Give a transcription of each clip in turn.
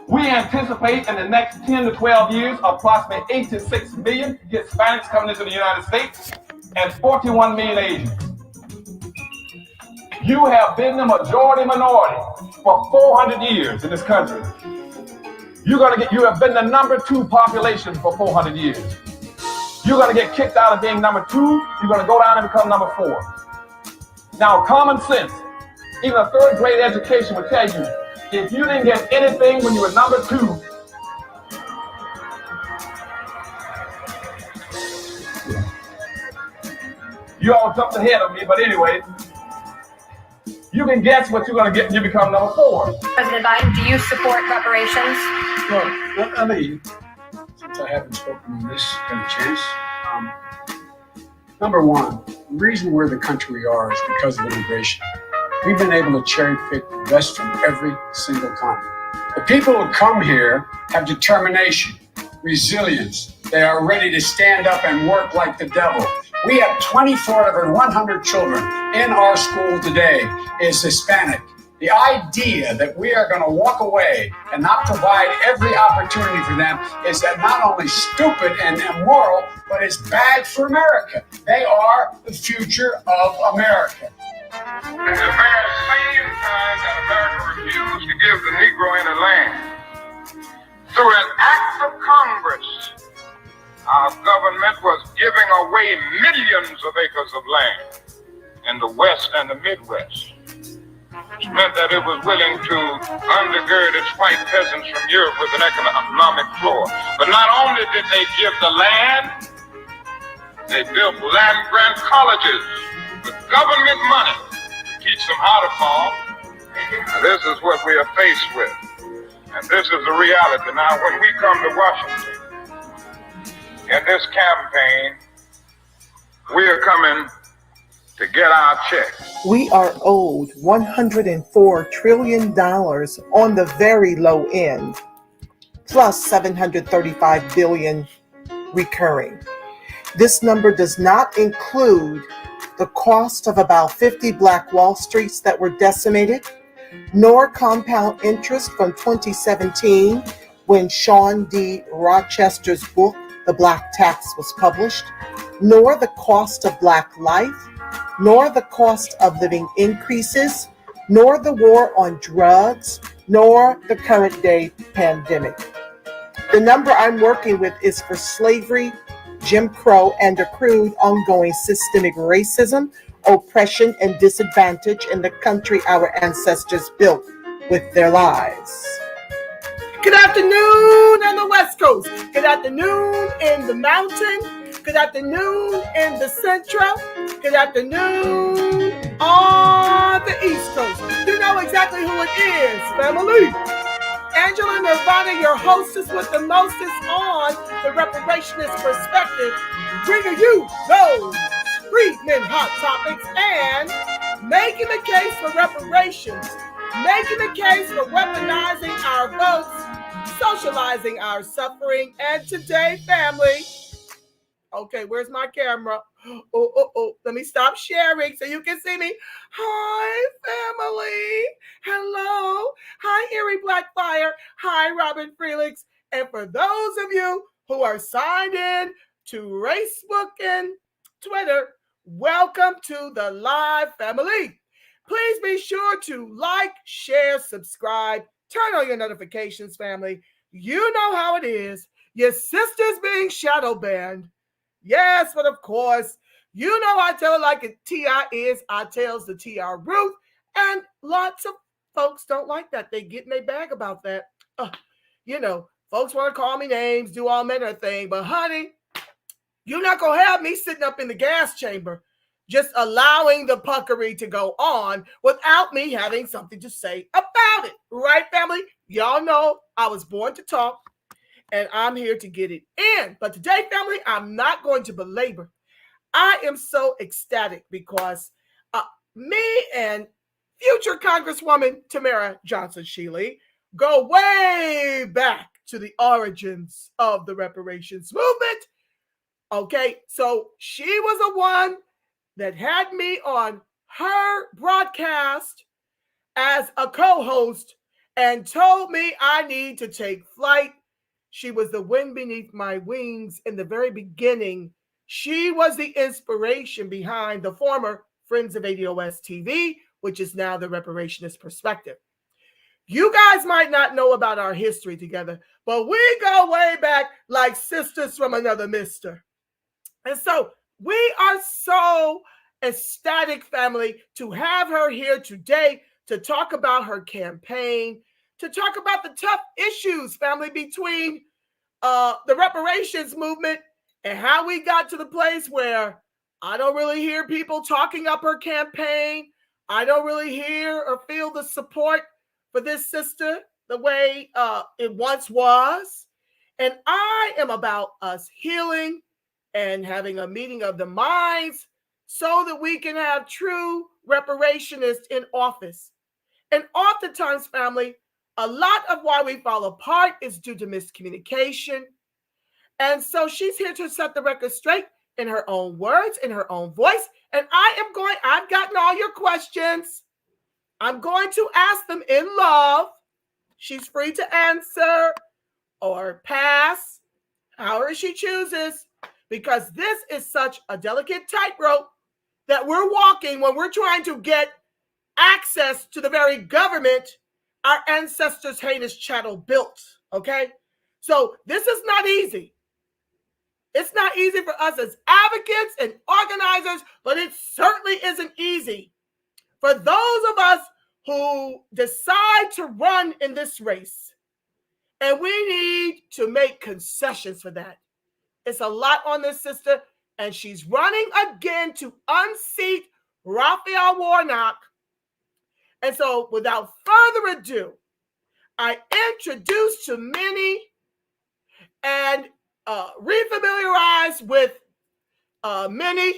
We anticipate in the next 10 to 12 years, approximately 8 to 6 million Hispanics coming into the United States and 41 million Asians. You have been the majority minority for 400 years in this country. You have been the number 2 population for 400 years. You're going to get kicked out of being number 2. You're going to go down and become number 4. Now, common sense, even a 3rd grade education would tell you, if you didn't get anything when you were number 2, you all jumped ahead of me, but anyway, you can guess what you're going to get when you become number 4. President Biden, do you support reparations? Well, I mean, since I haven't spoken on this, got a chance. Number one, the reason we're the country we are is because of immigration. We've been able to cherry pick the best from every single continent. The people who come here have determination, resilience. They are ready to stand up and work like the devil. We have 24 out of 100 children in our school today is Hispanic. The idea that we are going to walk away and not provide every opportunity for them is not only stupid and immoral, but it's bad for America. They are the future of America. At the very same time that America refused to give the Negro any land, through an act of Congress, our government was giving away millions of acres of land in the West and the Midwest. Which meant that it was willing to undergird its white peasants from Europe with an economic floor. But not only did they give the land, they built land-grant colleges with government money to teach them how to farm. Now, this is what we are faced with. And this is the reality. Now, when we come to Washington, in this campaign, we are coming to get our check. We are owed $104 trillion on the very low end, plus $735 billion recurring. This number does not include the cost of about 50 Black Wall Streets that were decimated, nor compound interest from 2017 when Sean D. Rochester's book, The Black Tax, was published, nor the cost of Black life, nor the cost of living increases, nor the war on drugs, nor the current day pandemic. The number I'm working with is for slavery, Jim Crow, and accrued ongoing systemic racism, oppression, and disadvantage in the country our ancestors built with their lives. Good afternoon on the West Coast. Good afternoon in the mountain. Good afternoon in the Central. Good afternoon on the East Coast. You know exactly who it is, family. Angela Nirvana, your hostess with the mostest on the Reparationist Perspective, bringing you those freedmen hot topics and making the case for reparations, making the case for weaponizing our votes, socializing our suffering. And today, family, okay, where's my camera? Oh, let me stop sharing so you can see me. Hi, family. Hello. Hi, Erie Blackfire. Hi, Robin Felix. And for those of you who are signed in to Facebook and Twitter, welcome to the live family. Please be sure to like, share, subscribe, turn on your notifications, family. You know how it is. Your sister's being shadow banned. Yes, but of course, you know I tell it like a T.I. is, I tells the T.R. Ruth, and lots of folks don't like that. They get in their bag about that. Folks want to call me names, do all manner of things, but honey, you're not going to have me sitting up in the gas chamber just allowing the puckery to go on without me having something to say about it. Right, family? Y'all know I was born to talk. And I'm here to get it in. But today, family, I'm not going to belabor. I am so ecstatic because me and future Congresswoman Tamara Johnson-Shealey go way back to the origins of the reparations movement. Okay, so she was the one that had me on her broadcast as a co-host and told me I need to take flight. She was the wind beneath my wings in the very beginning. She was the inspiration behind the former Friends of ADOS TV, which is now the Reparationist Perspective. You guys might not know about our history together, but we go way back like sisters from another mister. And so we are so ecstatic, family, to have her here today to talk about her campaign, to talk about the tough issues, family, between the reparations movement and how we got to the place where I don't really hear people talking up her campaign. I don't really hear or feel the support for this sister the way it once was. And I am about us healing and having a meeting of the minds so that we can have true reparationists in office. And oftentimes, family, a lot of why we fall apart is due to miscommunication. And so she's here to set the record straight in her own words, in her own voice. And I've gotten all your questions. I'm going to ask them in love. She's free to answer or pass, however she chooses, because this is such a delicate tightrope that we're walking when we're trying to get access to the very government our ancestors' heinous chattel built, okay? So this is not easy. It's not easy for us as advocates and organizers, but it certainly isn't easy for those of us who decide to run in this race. And we need to make concessions for that. It's a lot on this sister, and she's running again to unseat Raphael Warnock. And so without further ado, I introduce to many and refamiliarize with many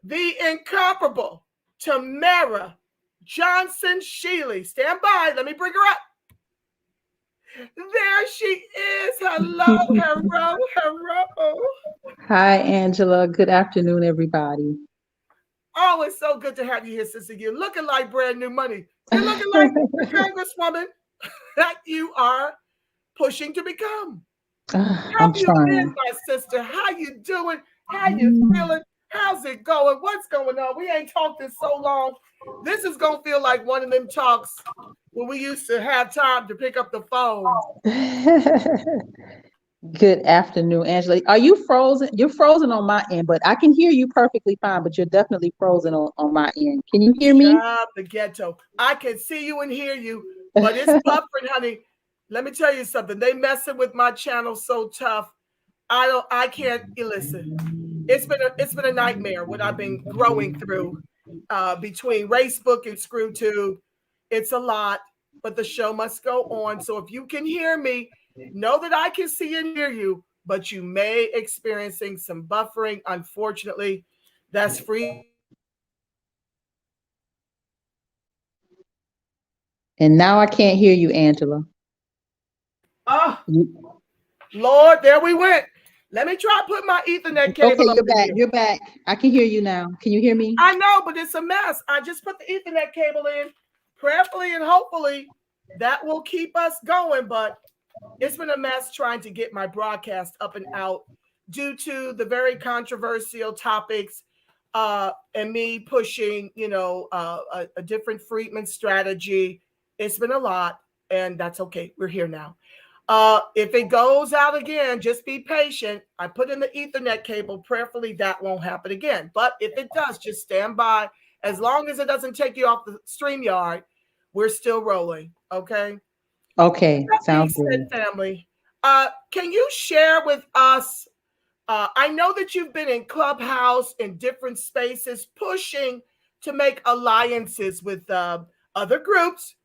the incomparable Tamara Johnson-Shealey. Stand by. Let me bring her up. There she is. Hello, hello. Hi, Angela. Good afternoon, everybody. Oh, it's so good to have you here, sister. You're looking like brand new money. You're looking like the congresswoman that you are pushing to become. How I'm you trying. been, my sister? How you doing? How you feeling? How's it going? What's going on? We ain't talked in so long. This is going to feel like one of them talks when we used to have time to pick up the phone. Good afternoon, Angela. Are you frozen? You're frozen on my end, but I can hear you perfectly fine, but you're definitely frozen on my end. Can you hear me? The ghetto. I can see you and hear you, but it's buffering, honey. Let me tell you something. They messing with my channel so tough. I can't listen. It's been a nightmare what I've been growing through between Racebook and ScrewTube. It's a lot, but the show must go on. So if you can hear me, know that I can see and hear you, but you may experiencing some buffering. Unfortunately, that's free. And now I can't hear you, Angela. Oh, Lord, there we went. Let me try to put my Ethernet cable Okay, up you're back. here. You're back. I can hear you now. Can you hear me? I know, but it's a mess. I just put the Ethernet cable in prayerfully and hopefully that will keep us going. But it's been a mess trying to get my broadcast up and out due to the very controversial topics and me pushing, a different Friedman strategy. It's been a lot, and that's okay. We're here now. If it goes out again, just be patient. I put in the Ethernet cable. Prayerfully, that won't happen again. But if it does, just stand by. As long as it doesn't take you off the StreamYard, we're still rolling. Okay? Okay, sounds good. Family, can you share with us? I know that you've been in Clubhouse in different spaces pushing to make alliances with other groups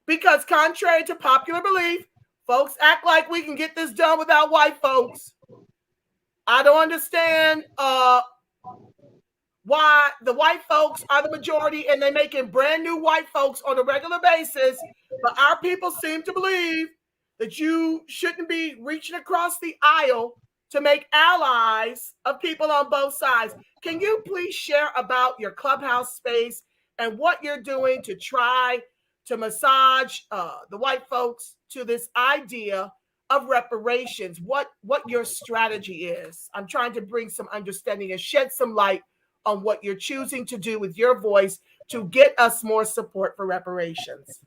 because contrary to popular belief, folks act like we can get this done without white folks. I don't understand why the white folks are the majority and they're making brand new white folks on a regular basis. But our people seem to believe that you shouldn't be reaching across the aisle to make allies of people on both sides. Can you please share about your Clubhouse space and what you're doing to try to massage the white folks to this idea of reparations, what your strategy is. I'm trying to bring some understanding and shed some light on what you're choosing to do with your voice to get us more support for reparations.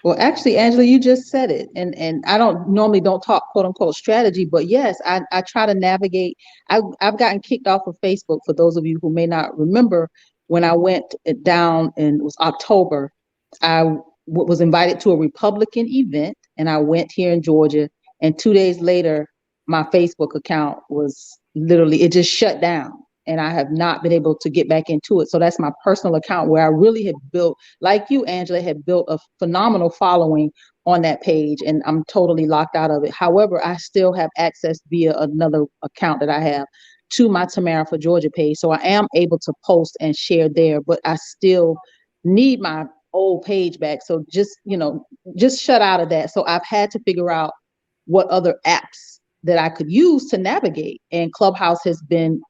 Well, actually, Angela, you just said it. And I don't talk quote unquote strategy, but yes, I try to navigate. I've gotten kicked off of Facebook, for those of you who may not remember, when I went down, and it was October. I was invited to a Republican event, and I went here in Georgia, and 2 days later, my Facebook account was literally, it just shut down. And I have not been able to get back into it. So that's my personal account, where I really have built, like you, Angela, had built a phenomenal following on that page, and I'm totally locked out of it. However, I still have access via another account that I have to my Tamara for Georgia page. So I am able to post and share there, but I still need my old page back. So just shut out of that. So I've had to figure out what other apps that I could use to navigate. And Clubhouse has been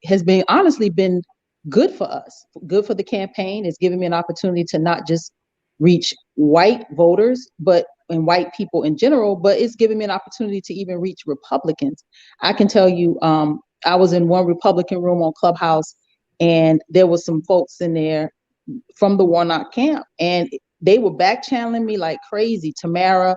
honestly been good for us, good for the campaign. It's given me an opportunity to not just reach white voters, and white people in general, but it's given me an opportunity to even reach Republicans. I can tell you, I was in one Republican room on Clubhouse, and there was some folks in there from the Warnock camp, and they were back channeling me like crazy. Tamara,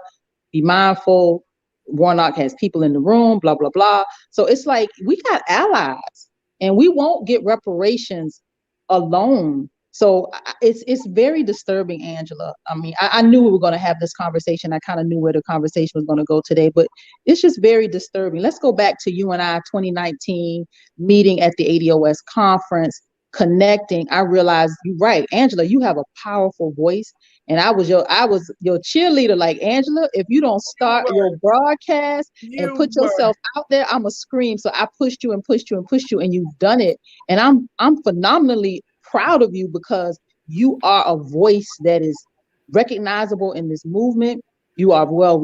be mindful. Warnock has people in the room, blah, blah, blah. So it's like, we got allies, and we won't get reparations alone. So it's very disturbing, Angela. I mean, I knew we were going to have this conversation. I kind of knew where the conversation was going to go today, but it's just very disturbing. Let's go back to you and I, 2019, meeting at the ADOS conference, connecting. I realized, you're right, Angela, you have a powerful voice. And I was your cheerleader, like, Angela, if you don't start your broadcast and put yourself out there, I'm gonna scream. So I pushed you and pushed you and pushed you, and you've done it. And I'm phenomenally proud of you, because you are a voice that is recognizable in this movement. You are well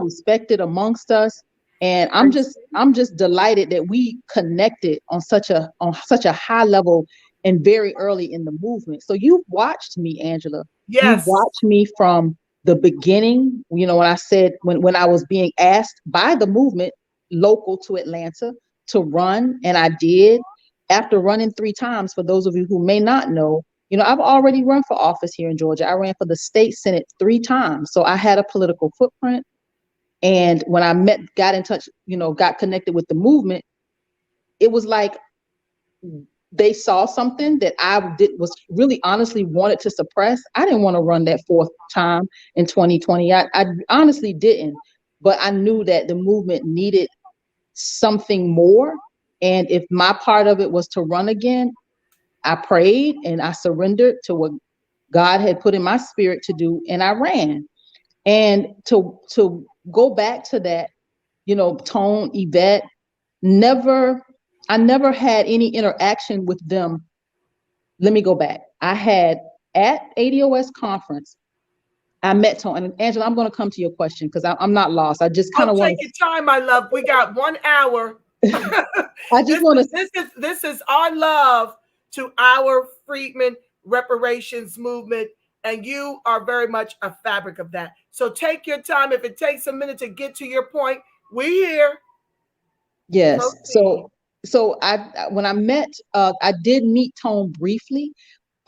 respected amongst us. And I'm just delighted that we connected on such a high level and very early in the movement. So you've watched me, Angela. Yes. You watched me from the beginning. When I said, when I was being asked by the movement local to Atlanta to run, and I did. After running 3 times, for those of you who may not know, I've already run for office here in Georgia. I ran for the state Senate 3 times. So I had a political footprint. And when I got in touch, got connected with the movement, it was like they saw something that was really honestly wanted to suppress. I didn't want to run that 4th time in 2020. I honestly didn't, but I knew that the movement needed something more. And if my part of it was to run again, I prayed and I surrendered to what God had put in my spirit to do, and I ran. And to go back to that, Tone, Yvette, I never had any interaction with them. Let me go back. I had, at ADOS conference, I met Tone. And Angela, I'm going to come to your question, because I'm not lost. I just kind of want to take your time, my love. We got 1 hour. I just want to. This is our love to our freedmen reparations movement, and you are very much a fabric of that. So take your time. If it takes a minute to get to your point, we here. Yes. So when I met, I did meet Tone briefly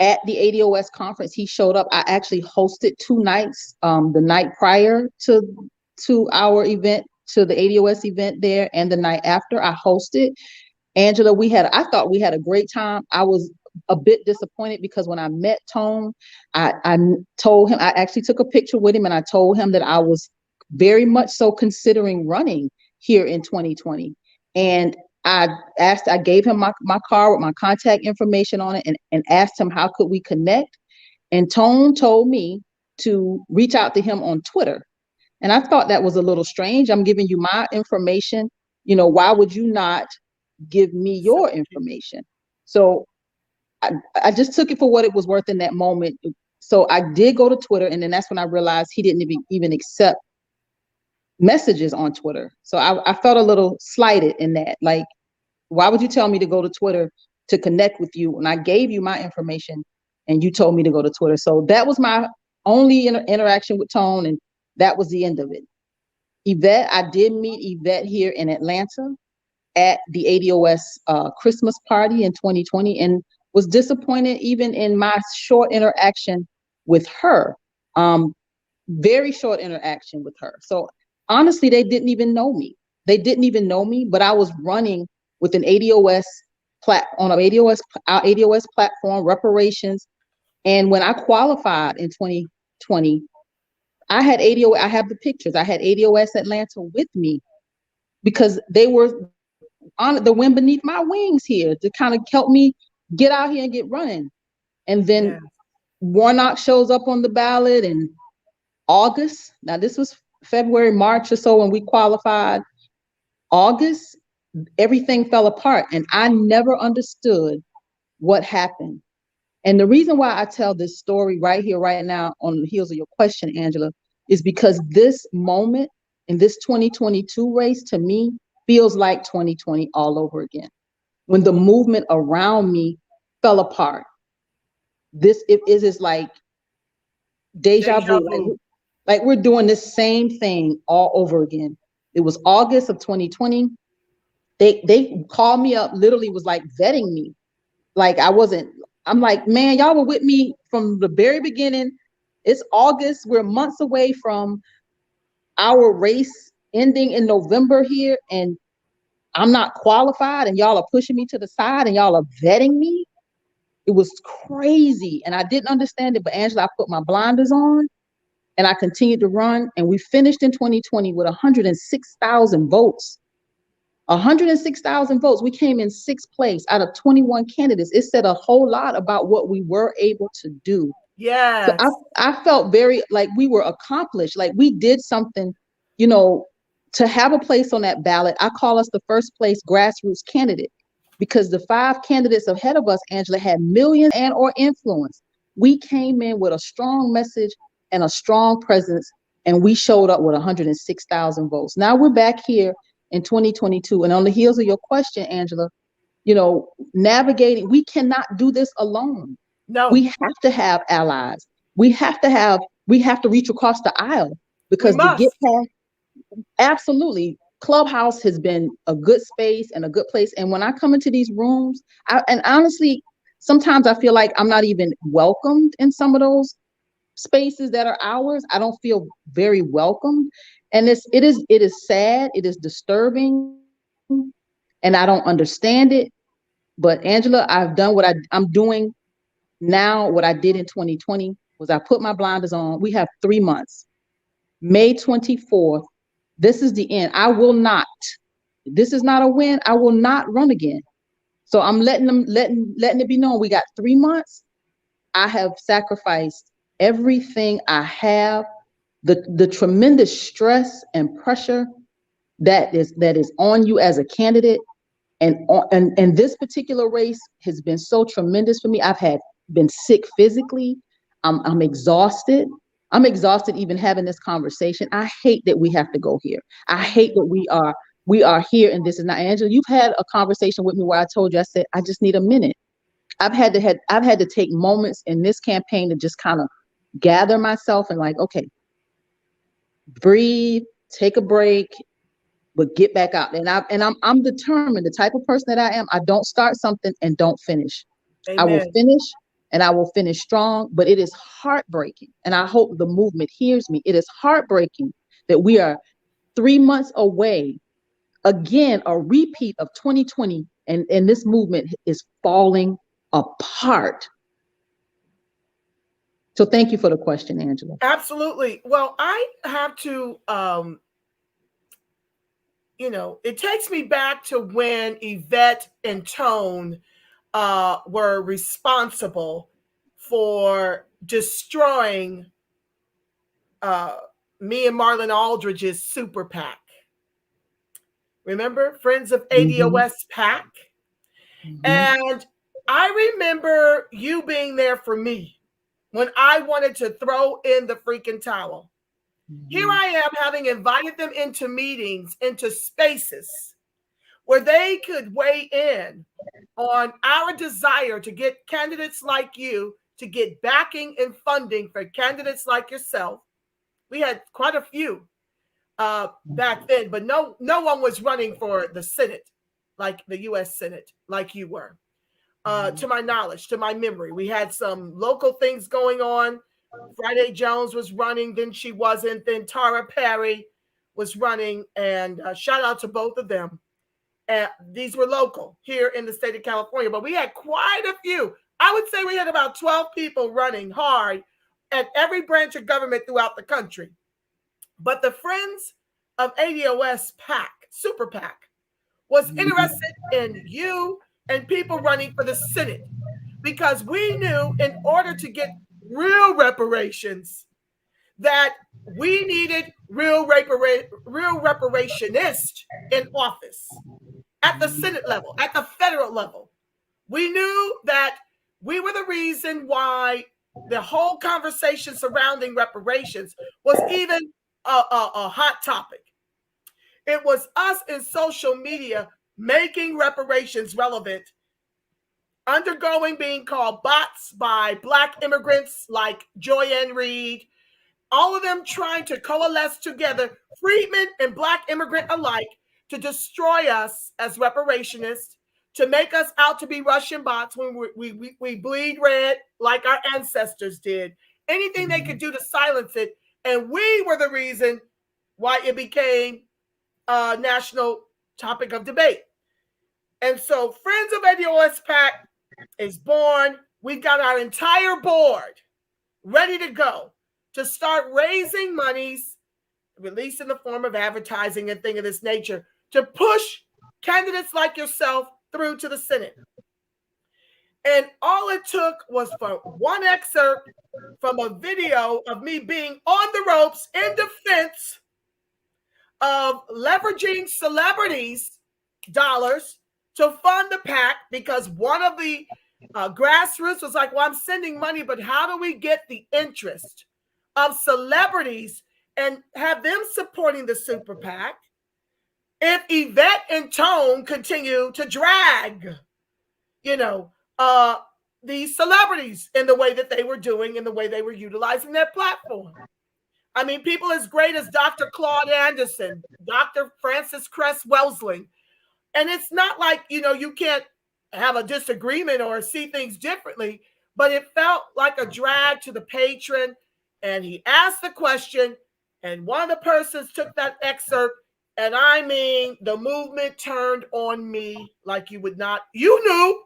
at the ADOS conference. He showed up. I actually hosted 2 nights, the night prior to our event, to the ADOS event there, and the night after I hosted. Angela, I thought we had a great time. I was a bit disappointed, because when I met Tone, I told him, I actually took a picture with him, and I told him that I was very much so considering running here in 2020. And I gave him my card with my contact information on it, and asked him, how could we connect? And Tone told me to reach out to him on Twitter. And I thought that was a little strange. I'm giving you my information. Why would you not give me your information? So I just took it for what it was worth in that moment. So I did go to Twitter, and then that's when I realized he didn't even accept messages on Twitter. So I felt a little slighted in that. Like, why would you tell me to go to Twitter to connect with you when I gave you my information and you told me to go to Twitter? So that was my only interaction with Tone, and that was the end of it. Yvette, I did meet Yvette here in Atlanta at the ADOS Christmas party in 2020, and was disappointed even in my short interaction with her. Very short interaction with her. So honestly, they didn't even know me. They didn't even know me, but I was running with an ADOS on our ADOS platform, Reparations. And when I qualified in 2020, I had ADOS, I have the pictures. I had ADOS Atlanta with me because they were on the wind beneath my wings here to kind of help me get out here and get running. And then Warnock shows up on the ballot in August. Now this was February, March or so when we qualified. August, everything fell apart, and I never understood what happened. And the reason why I tell this story right here, right now, on the heels of your question, Angela, is because this moment in this 2022 race, to me, feels like 2020 all over again. When the movement around me fell apart, it is like deja vu. Like we're doing this same thing all over again. It was August of 2020. They called me up, literally was like vetting me. Like I'm like, man, y'all were with me from the very beginning. It's August. We're months away from our race ending in November here, and I'm not qualified, and y'all are pushing me to the side, and y'all are vetting me. It was crazy, and I didn't understand it. But Angela, I put my blinders on, and I continued to run, and we finished in 2020 with 106,000 votes. 106,000 votes. We came in 6th place out of 21 candidates. It said a whole lot about what we were able to do. Yeah. So I felt very like we were accomplished. Like we did something, to have a place on that ballot. I call us the first place grassroots candidate, because the 5 candidates ahead of us, Angela, had millions and or influence. We came in with a strong message and a strong presence, and we showed up with 106,000 votes. Now we're back here in 2022, and on the heels of your question, Angela, navigating, we cannot do this alone. No, we have to have allies. We have to reach across the aisle, because to get past, absolutely, Clubhouse has been a good space and a good place. And when I come into these rooms, and honestly, sometimes I feel like I'm not even welcomed in some of those spaces that are ours. I don't feel very welcome. And it is sad, it is disturbing, and I don't understand it. But Angela, I've done what I'm doing now. What I did in 2020 was I put my blinders on. We have 3 months. May 24th, this is the end. This is not a win. I will not run again. So I'm letting it be known. We got 3 months. I have sacrificed everything I have. The tremendous stress and pressure that is on you as a candidate, and this particular race has been so tremendous for me. I've been sick physically. I'm exhausted. I'm exhausted even having this conversation. I hate that we have to go here. I hate that we are here, and this is not. Angela, you've had a conversation with me where I told you, I said, I just need a minute. I've had to take moments in this campaign to just kind of gather myself and like, okay, breathe, take a break, but get back out. And I'm determined. The type of person that I am, I don't start something and don't finish. Amen. I will finish, and I will finish strong, but it is heartbreaking. And I hope the movement hears me. It is heartbreaking that we are 3 months away, again, a repeat of 2020, and this movement is falling apart. So thank you for the question, Angela. Absolutely. Well, I have to, it takes me back to when Yvette and Tone were responsible for destroying me and Marlon Aldridge's super PAC. Remember, Friends of ADOS PAC? Mm-hmm. And I remember you being there for me when I wanted to throw in the freaking towel. Mm-hmm. Here I am, having invited them into meetings, into spaces where they could weigh in on our desire to get candidates like you to get backing and funding for candidates like yourself. We had quite a few back then, but no one was running for the Senate, like the U.S. Senate, like you were. To my knowledge, to my memory, we had some local things going on. Friday Jones was running, then she wasn't. Then Tara Perry was running, and shout out to both of them. These were local here in the state of California, but we had quite a few. I would say we had about 12 people running hard at every branch of government throughout the country. But the Friends of ADOS PAC, Super PAC, was interested in you and people running for the Senate, because we knew in order to get real reparations that we needed real reparationists in office at the Senate level, at the federal level. We knew that we were the reason why the whole conversation surrounding reparations was even a hot topic. It was us in social media making reparations relevant, undergoing being called bots by Black immigrants like Joy Ann Reid, all of them trying to coalesce together, freedmen and Black immigrant alike, to destroy us as reparationists, to make us out to be Russian bots when we bleed red like our ancestors did. Anything they could do to silence it. And we were the reason why it became a national topic of debate. And so Friends of ADOS PAC is born. We've got our entire board ready to go to start raising monies, released in the form of advertising and things of this nature, to push candidates like yourself through to the Senate. And all it took was for one excerpt from a video of me being on the ropes in defense of leveraging celebrities' dollars to fund the PAC, because one of the grassroots was like, well, I'm sending money, but how do we get the interest of celebrities and have them supporting the Super PAC if Yvette and Tone continue to drag, these celebrities in the way that they were doing, in the way they were utilizing their platform? I mean, people as great as Dr. Claude Anderson, Dr. Francis Cress Welsing. And it's not like, you can't have a disagreement or see things differently, but it felt like a drag to the patron. And he asked the question, and one of the persons took that excerpt, and I mean, the movement turned on me like you would not. You knew.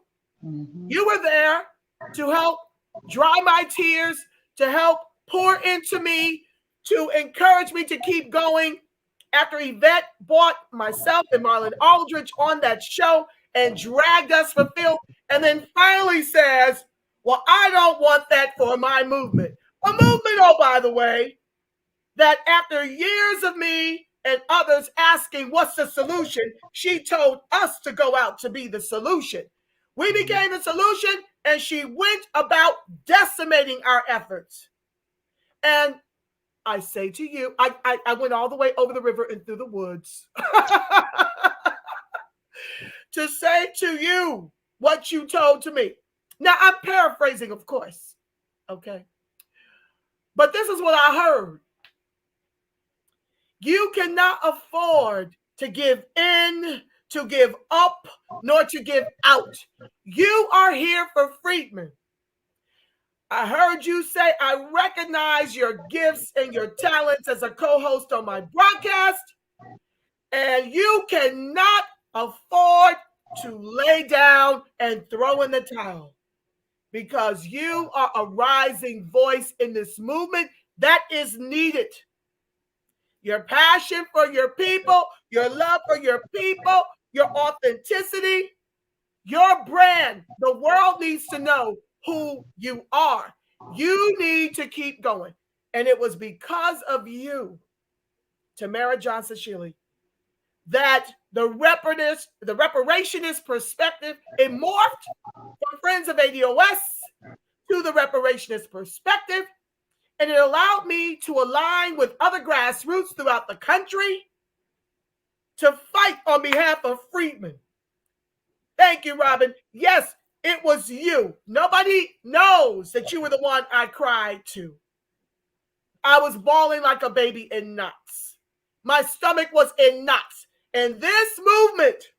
You were there to help dry my tears, to help pour into me, to encourage me to keep going. After Yvette bought myself and Marlon Aldridge on that show and dragged us for filth, and then finally says, well, I don't want that for my movement. A movement, oh, by the way, that after years of me and others asking what's the solution, she told us to go out to be the solution. We became the solution, and she went about decimating our efforts. And I say to you, I went all the way over the river and through the woods to say to you what you told to me. Now, I'm paraphrasing, of course, okay? But this is what I heard. You cannot afford to give in, to give up, nor to give out. You are here for freedmen. I heard you say, I recognize your gifts and your talents as a co-host on my broadcast, and you cannot afford to lay down and throw in the towel, because you are a rising voice in this movement that is needed. Your passion for your people, your love for your people, your authenticity, your brand, the world needs to know who you are. You need to keep going. And it was because of you, Tamara Johnson-Shealey, that the reparationist perspective, it morphed from Friends of ADOS to the reparationist perspective. And it allowed me to align with other grassroots throughout the country to fight on behalf of freedmen. Thank you, Robin. Yes, it was you. Nobody knows that you were the one I cried to. I was bawling like a baby in knots. My stomach was in knots. And this movement,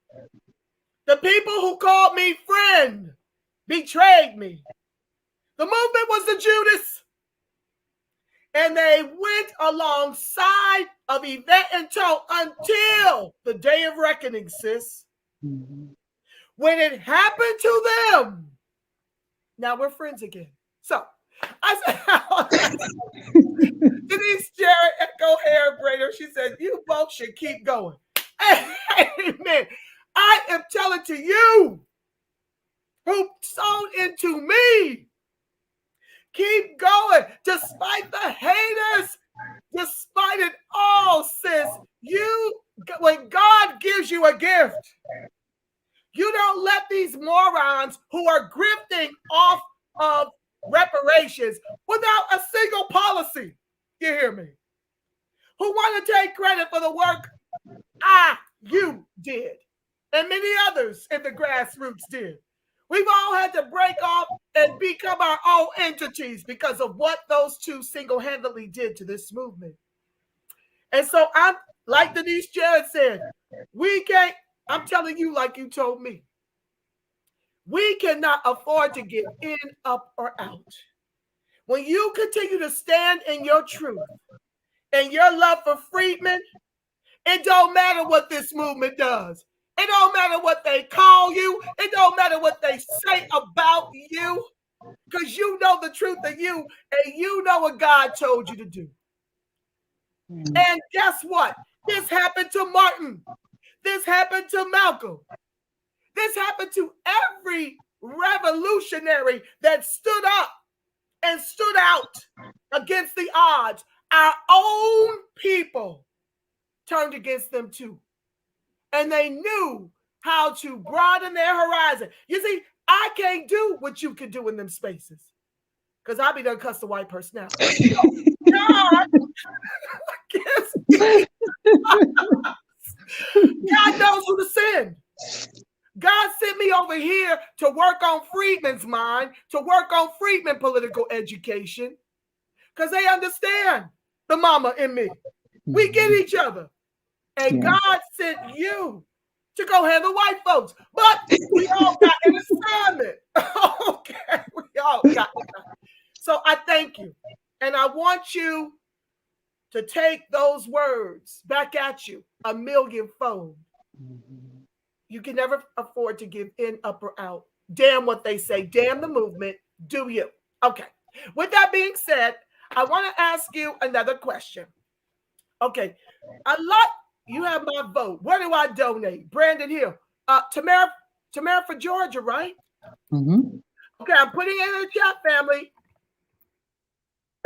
the people who called me friend, betrayed me. The movement was the Judas. And they went alongside of Yvette and Toe until the day of reckoning, sis. Mhm. When it happened to them, now we're friends again. So I said, Denise Jarrett, Echo Hair Braider, she said, you both should keep going. Amen. I am telling to you who sold into me, keep going despite the haters, despite it all, sis. When God gives you a gift, you don't let these morons who are grifting off of reparations without a single policy, you hear me, who want to take credit for the work you did, and many others in the grassroots did. We've all had to break off and become our own entities because of what those two single-handedly did to this movement. And so I'm, like Denise Jarrett said, we can't, I'm telling you like you told me, we cannot afford to give in, up, or out. When you continue to stand in your truth and your love for freedmen, it don't matter what this movement does. It don't matter what they call you. It don't matter what they say about you, because you know the truth of you and you know what God told you to do. And guess what? This happened to Martin. This happened to Malcolm. This happened to every revolutionary that stood up and stood out against the odds. Our own people turned against them too. And they knew how to broaden their horizon. You see, I can't do what you can do in them spaces, because I'll be done cuss the white person out. God, God knows who to send. God sent me over here to work on freedmen's mind, to work on freedmen political education, because they understand the mama and me. We get each other. And God sent you to go handle white folks. But we all got an assignment. Okay, we all got it. So I thank you. And I want you to take those words back at you a millionfold. You can never afford to give in, up, or out. Damn what they say. Damn the movement. Do you? Okay. With that being said, I want to ask you another question. Okay. You have my vote. Where do I donate? Brandon Hill. Tamara for Georgia, right? Mm-hmm. Okay, I'm putting it in the chat, family.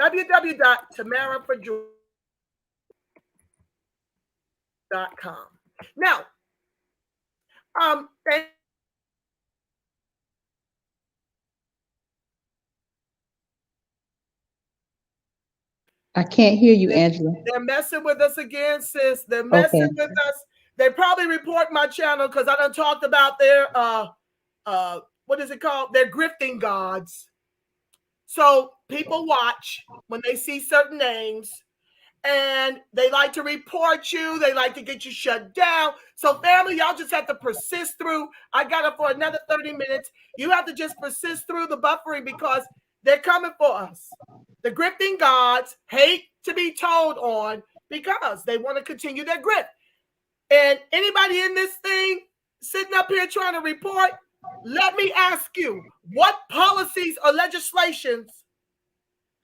www.tamaraforgeorgia.com. Now, I can't hear you, Angela. They're messing with us again, sis. They're messing with us. They probably report my channel because I done talked about their what is it called? Their grifting gods. So people watch when they see certain names, and they like to report you. They like to get you shut down. So family, y'all just have to persist through. I got it for another 30 minutes. You have to just persist through the buffering because they're coming for us. The grifting gods hate to be told on because they want to continue their grip. And anybody in this thing sitting up here trying to report, let me ask you, what policies or legislations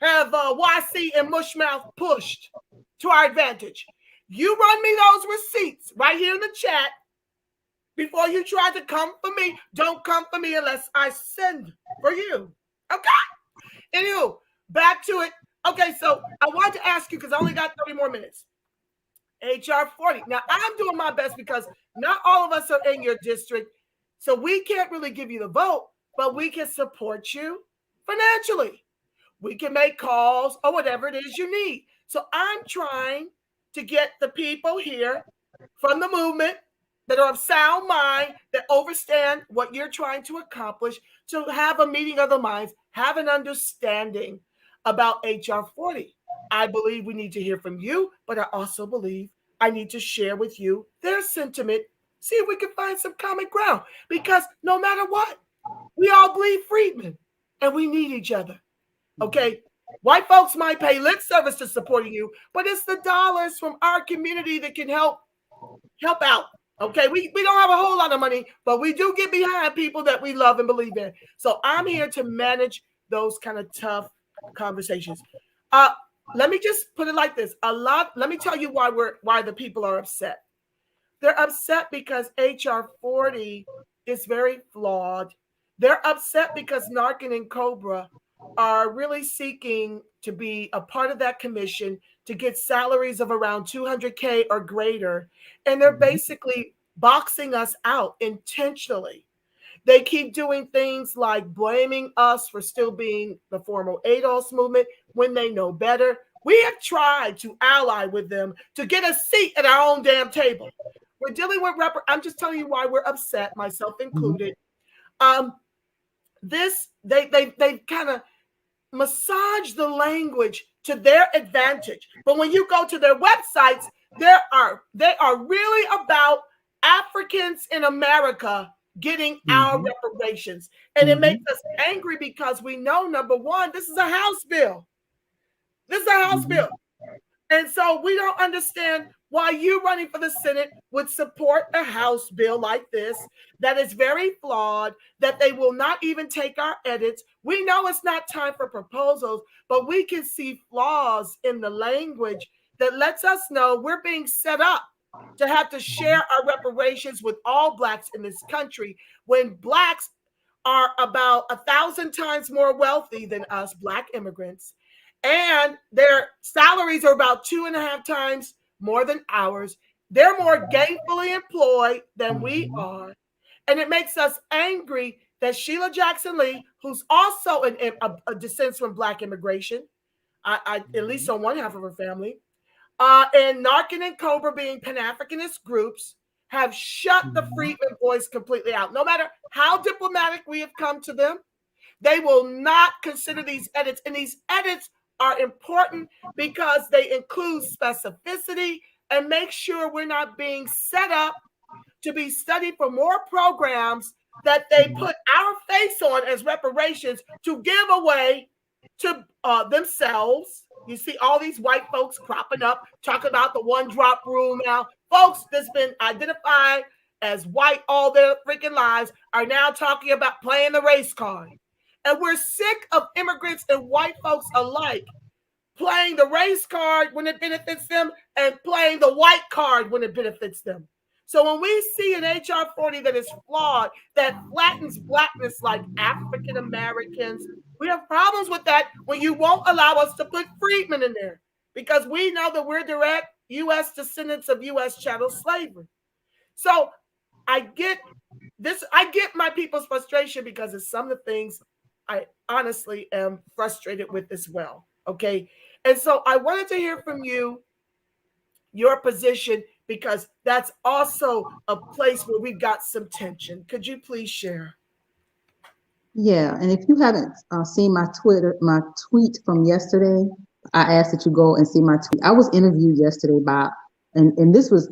have YC and Mushmouth pushed to our advantage? You run me those receipts right here in the chat before you try to come for me. Don't come for me unless I send for you. Okay? Anywho, back to it. Okay, so I wanted to ask you because I only got 30 more minutes. HR 40. Now, I'm doing my best because not all of us are in your district, so we can't really give you the vote, but we can support you financially. We can make calls or whatever it is you need. So I'm trying to get the people here from the movement that are of sound mind, that understand what you're trying to accomplish, to have a meeting of the minds, have an understanding about HR 40. I believe we need to hear from you, but I also believe I need to share with you their sentiment, see if we can find some common ground. Because no matter what, we all bleed freedmen and we need each other. Okay? White folks might pay lip service to supporting you, but it's the dollars from our community that can help out. Okay, we don't have a whole lot of money, but we do get behind people that we love and believe in. So I'm here to manage those kind of tough conversations. Let me just put it like this. Let me tell you why the people are upset. They're upset because HR 40 is very flawed. They're upset because Narcan and Cobra are really seeking to be a part of that commission to get salaries of around $200K or greater. And they're basically boxing us out intentionally. They keep doing things like blaming us for still being the formal ADOS movement when they know better. We have tried to ally with them to get a seat at our own damn table. We're dealing with I'm just telling you why we're upset, myself included. They kind of massage the language to their advantage. But when you go to their websites, they are really about Africans in America getting our reparations. And it makes us angry because we know, number one, this is a House bill. This is a House bill. And so we don't understand why you running for the Senate would support a House bill like this that is very flawed, that they will not even take our edits. We know it's not time for proposals, but we can see flaws in the language that lets us know we're being set up to have to share our reparations with all Blacks in this country when Blacks are about 1,000 times more wealthy than us Black immigrants. And their salaries are about 2.5 times more than ours. They're more gainfully employed than we are. And it makes us angry that Sheila Jackson Lee, who's also a descent from Black immigration, at least on one half of her family, and Narcan and Cobra being Pan-Africanist groups, have shut the Freedmen voice completely out. No matter how diplomatic we have come to them, they will not consider these edits. And these edits are important because they include specificity and make sure we're not being set up to be studied for more programs that they put our face on as reparations to give away to themselves. You see all these white folks cropping up, talking about the one-drop rule now. Folks that's been identified as white all their freaking lives are now talking about playing the race card. And we're sick of immigrants and white folks alike playing the race card when it benefits them and playing the white card when it benefits them. So when we see an HR 40 that is flawed, that flattens Blackness like African Americans, we have problems with that when you won't allow us to put freedmen in there because we know that we're direct U.S. descendants of U.S. chattel slavery. So I get my people's frustration because it's some of the things I honestly am frustrated with as well. Okay. And so I wanted to hear from you, your position, because that's also a place where we've got some tension. Could you please share? Yeah, and if you haven't seen my tweet from yesterday, I asked that you go and see my tweet. I was interviewed yesterday and this was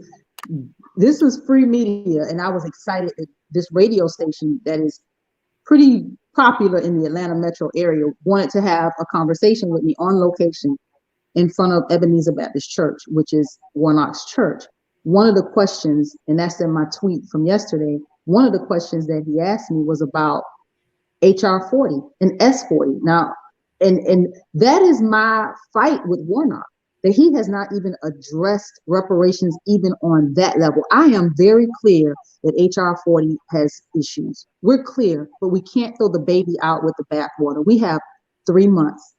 free media, and I was excited that this radio station that is pretty popular in the Atlanta metro area wanted to have a conversation with me on location in front of Ebenezer Baptist Church, which is Warnock's church. One of the questions, and that's in my tweet from yesterday, one of the questions that he asked me was about HR 40 and S40. Now, and that is my fight with Warnock, that he has not even addressed reparations even on that level. I am very clear that HR 40 has issues. We're clear, but we can't throw the baby out with the bathwater. We have 3 months,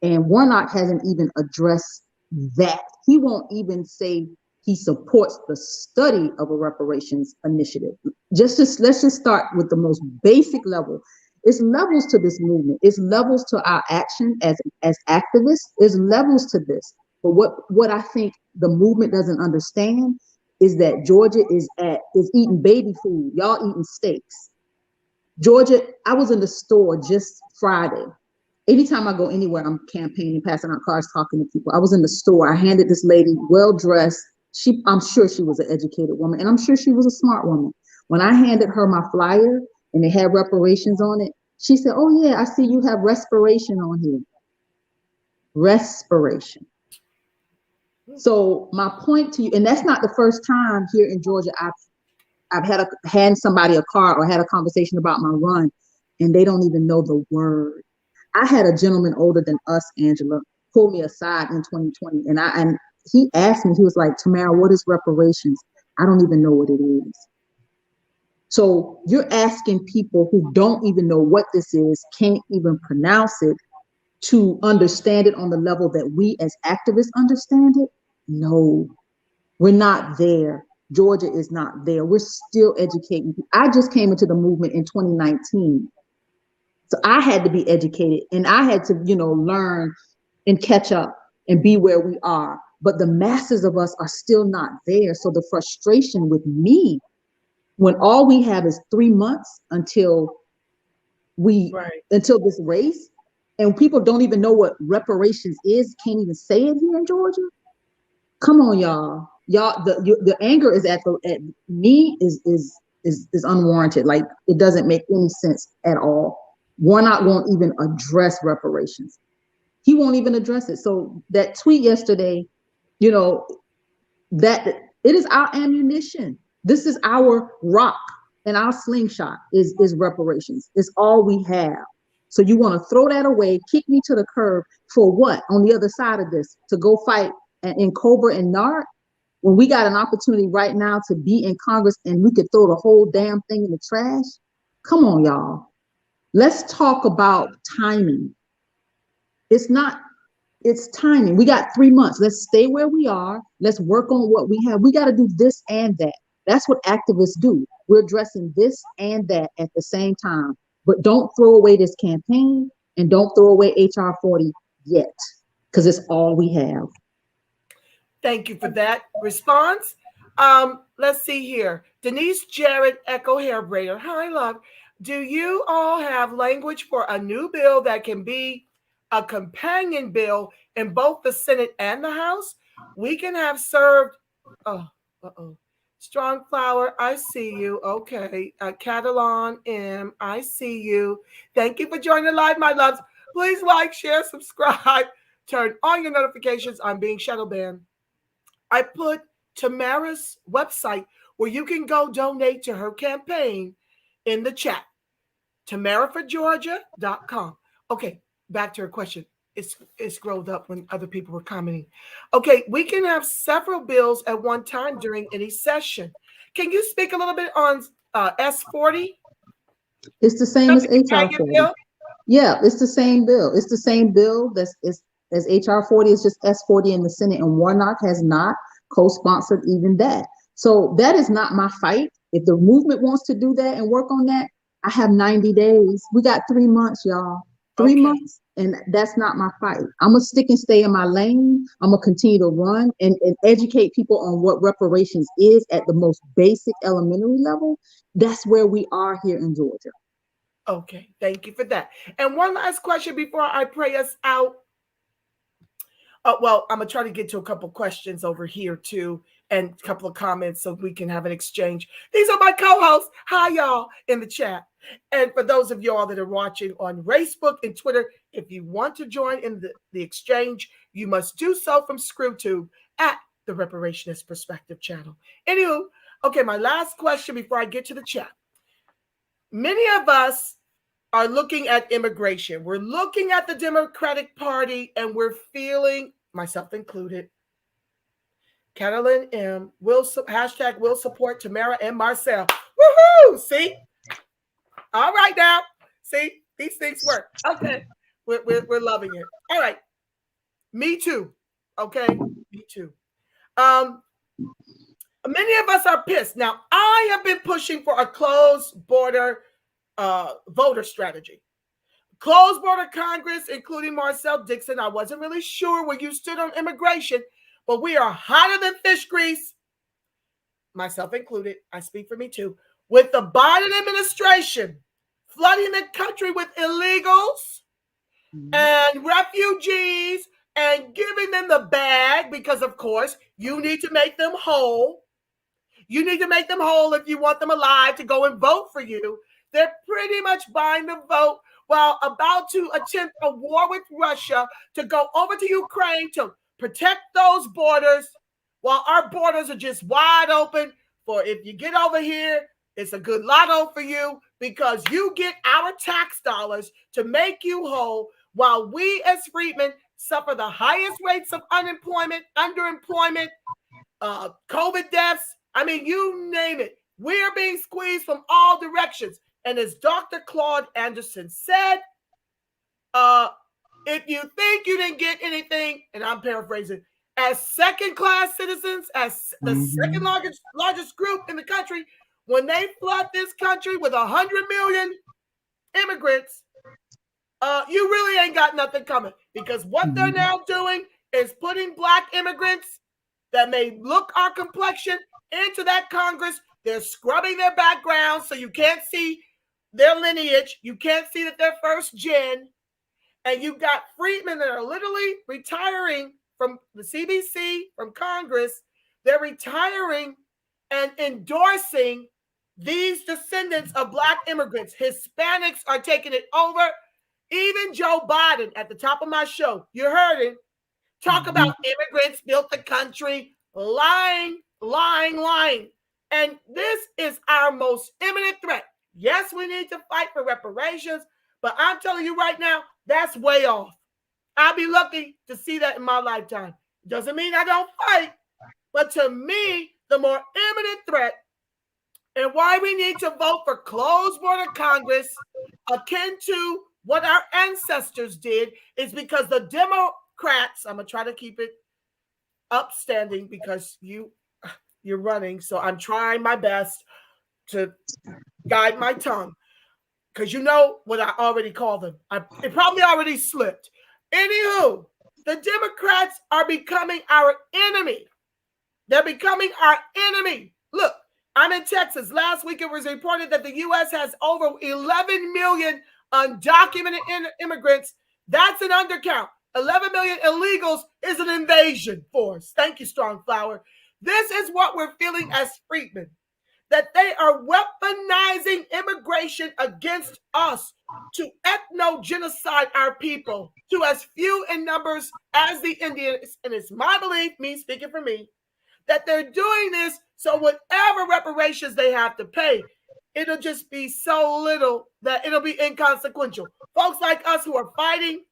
and Warnock hasn't even addressed that. He won't even say he supports the study of a reparations initiative. Let's just start with the most basic level. It's levels to this movement. It's levels to our action as activists. There's levels to this. But what I think the movement doesn't understand is that Georgia is eating baby food. Y'all eating steaks. Georgia, I was in the store just Friday. Anytime I go anywhere, I'm campaigning, passing out cards, talking to people. I was in the store. I handed this lady, well-dressed. I'm sure she was an educated woman, and I'm sure she was a smart woman. When I handed her my flyer and it had reparations on it, she said, "Oh yeah, I see you have respiration on here." Respiration. So my point to you, and that's not the first time here in Georgia I've had somebody a card or had a conversation about my run, and they don't even know the word. I had a gentleman older than us, Angela, pull me aside in 2020, and he asked me, he was like, "Tamara, what is reparations? I don't even know what it is." So you're asking people who don't even know what this is, can't even pronounce it, to understand it on the level that we as activists understand it? No, we're not there. Georgia is not there. We're still educating. I just came into the movement in 2019. So I had to be educated, and I had to, learn and catch up and be where we are. But the masses of us are still not there. So the frustration with me, when all we have is 3 months until this race, and people don't even know what reparations is, can't even say it here in Georgia. Come on, y'all. The anger is at me is unwarranted. Like, it doesn't make any sense at all. Warnock won't even address reparations. He won't even address it. So that tweet yesterday, that it is our ammunition. This is our rock and our slingshot is reparations. It's all we have. So you want to throw that away, kick me to the curb for what? On the other side of this, to go fight in Cobra and NARC, when we got an opportunity right now to be in Congress and we could throw the whole damn thing in the trash? Come on, y'all. Let's talk about timing. It's timing. We got 3 months. Let's stay where we are. Let's work on what we have. We got to do this and that. That's what activists do. We're addressing this and that at the same time. But don't throw away this campaign, and don't throw away HR 40 yet, because it's all we have. Thank you for that response. Let's see here. Denise Jarrett, Echo Hairbraider. Hi, love. Do you all have language for a new bill that can be a companion bill in both the Senate and the House? We can have served. Strong Flower, I see you. Okay. Catalan M, I see you. Thank you for joining the live, my loves. Please like, share, subscribe, turn on your notifications. I'm being shadow banned. I put Tamara's website where you can go donate to her campaign in the chat. TamaraforGeorgia.com. Okay, back to her question. It scrolled up when other people were commenting. Okay, we can have several bills at one time during any session. Can you speak a little bit on S40? It's the same as HR 40. Yeah, it's the same bill. It's the same bill as HR 40. It's just S40 in the Senate, and Warnock has not co-sponsored even that. So that is not my fight. If the movement wants to do that and work on that, I have 90 days. We got 3 months, y'all. 3 months, and that's not my fight. I'm going to stick and stay in my lane. I'm going to continue to run and educate people on what reparations is at the most basic elementary level. That's where we are here in Georgia. Okay, thank you for that. And one last question before I pray us out. Well, I'm going to try to get to a couple questions over here too, and a couple of comments so we can have an exchange. These are my co-hosts. Hi, y'all, in the chat. And for those of y'all that are watching on Facebook and Twitter, if you want to join in the exchange, you must do so from ScrewTube at the Reparationist Perspective channel. Anywho, okay, my last question before I get to the chat. Many of us are looking at immigration. We're looking at the Democratic Party, and we're feeling, myself included, Catalan M will support Tamara and Marcel. Woohoo! See? All right now. See? These things work. Okay. We're loving it. All right. Me too. Okay. Me too. Many of us are pissed. Now, I have been pushing for a closed border voter strategy. Closed border Congress, including Marcel Dixon. I wasn't really sure where you stood on immigration, but we are hotter than fish grease. myself included, I speak for me too, with the Biden administration flooding the country with illegals and refugees and giving them the bag because, of course, you need to make them whole. You need to make them whole if you want them alive to go and vote for you. They're pretty much buying the vote while about to attempt a war with Russia to go over to Ukraine to protect those borders while our borders are just wide open for if you get over here, it's a good lotto for you because you get our tax dollars to make you whole while we as freedmen suffer the highest rates of unemployment, underemployment, COVID deaths. I mean, you name it. We're being squeezed from all directions. And as Dr. Claude Anderson said, if you think you didn't get anything, and I'm paraphrasing, as second-class citizens, as the second largest group in the country, when they flood this country with 100 million immigrants, you really ain't got nothing coming. Because what they're now doing is putting Black immigrants that may look our complexion into that Congress. They're scrubbing their backgrounds so you can't see their lineage. You can't see that they're first gen. And you've got freedmen that are literally retiring from the CBC, from Congress. They're retiring and endorsing these descendants of Black immigrants. Hispanics are taking it over. Even Joe Biden at the top of my show, you heard him talk about immigrants built the country, lying. And this is our most imminent threat. Yes, we need to fight for reparations, but I'm telling you right now, that's way off. I'll be lucky to see that in my lifetime. Doesn't mean I don't fight, but to me, the more imminent threat and why we need to vote for closed border Congress akin to what our ancestors did is because the Democrats, I'm going to try to keep it upstanding because you're running, so I'm trying my best to guide my tongue because you know what I already called them. It probably already slipped. Anywho, the Democrats are becoming our enemy. They're becoming our enemy. Look, I'm in Texas. Last week it was reported that the U.S. has over 11 million undocumented immigrants. That's an undercount. 11 million illegals is an invasion force. Thank you, Strong Flower. This is what we're feeling as freedmen, that they are weaponizing immigration against us to ethno-genocide our people to as few in numbers as the Indians. And it's my belief, me speaking for me, that they're doing this so whatever reparations they have to pay, it'll just be so little that it'll be inconsequential. Folks like us who are fighting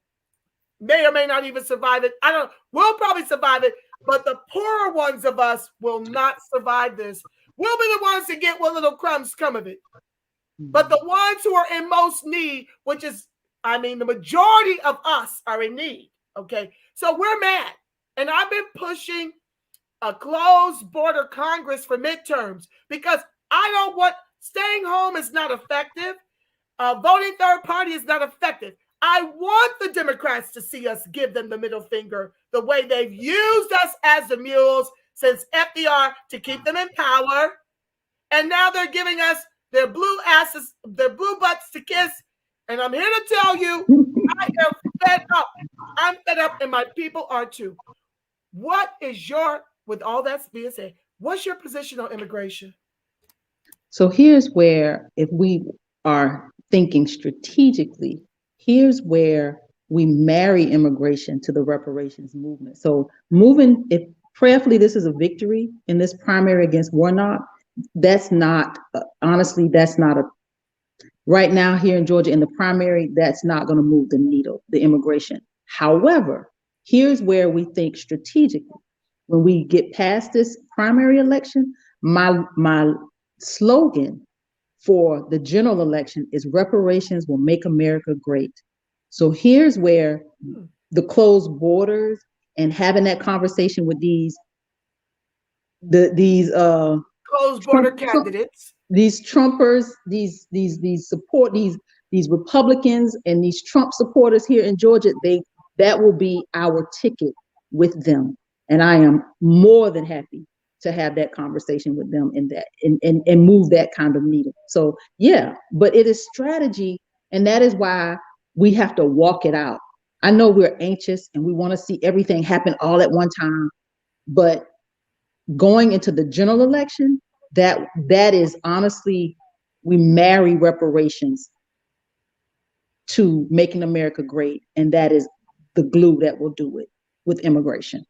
may or may not even survive it. We'll probably survive it, but the poorer ones of us will not survive this. We'll be the ones that get what little crumbs come of it. But the ones who are in most need, which is, the majority of us are in need, okay? So we're mad. And I've been pushing a closed border Congress for midterms because staying home is not effective. Voting third party is not effective. I want the Democrats to see us give them the middle finger the way they've used us as the mules since FDR to keep them in power. And now they're giving us their blue asses, their blue butts to kiss. And I'm here to tell you, I am fed up. I'm fed up and my people are too. With all that being said, what's your position on immigration? So here's where, if we are thinking strategically, here's where we marry immigration to the reparations movement. So if prayerfully this is a victory in this primary against Warnock, that's not, honestly, right now here in Georgia in the primary, that's not going to move the needle, the immigration. However, here's where we think strategically. When we get past this primary election, my slogan for the general election is reparations will make America great. So here's where the closed borders and having that conversation with these closed border candidates, these Trumpers, these Republicans and these Trump supporters here in Georgia, that will be our ticket with them. And I am more than happy to have that conversation with them and move that kind of needle. So yeah, but it is strategy, and that is why we have to walk it out. I know we're anxious and we want to see everything happen all at one time, but going into the general election, that is honestly, we marry reparations to making America great, and that is the glue that will do it with immigration.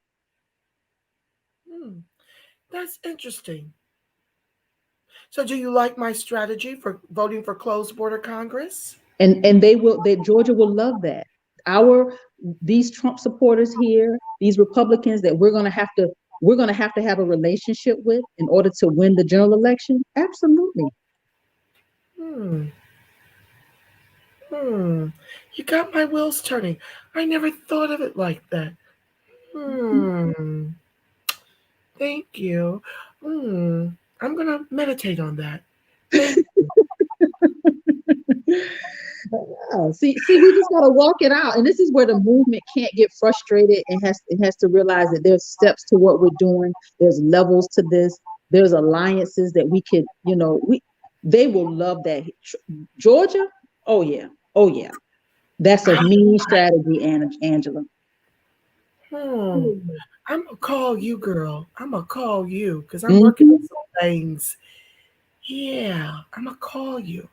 That's interesting. So do you like my strategy for voting for closed border Congress? And Georgia will love that. These Trump supporters here, these Republicans that we're gonna have to have a relationship with in order to win the general election. Absolutely. You got my wheels turning. I never thought of it like that. Thank you. I'm gonna meditate on that. Thank you. See, we just gotta walk it out, and this is where the movement can't get frustrated. It has to realize that there's steps to what we're doing. There's levels to this. There's alliances that we could, they will love that. Georgia, oh yeah, that's a mean strategy, Angela. I'm gonna call you, girl. I'm gonna call you because I'm working on some things. Yeah, I'm gonna call you.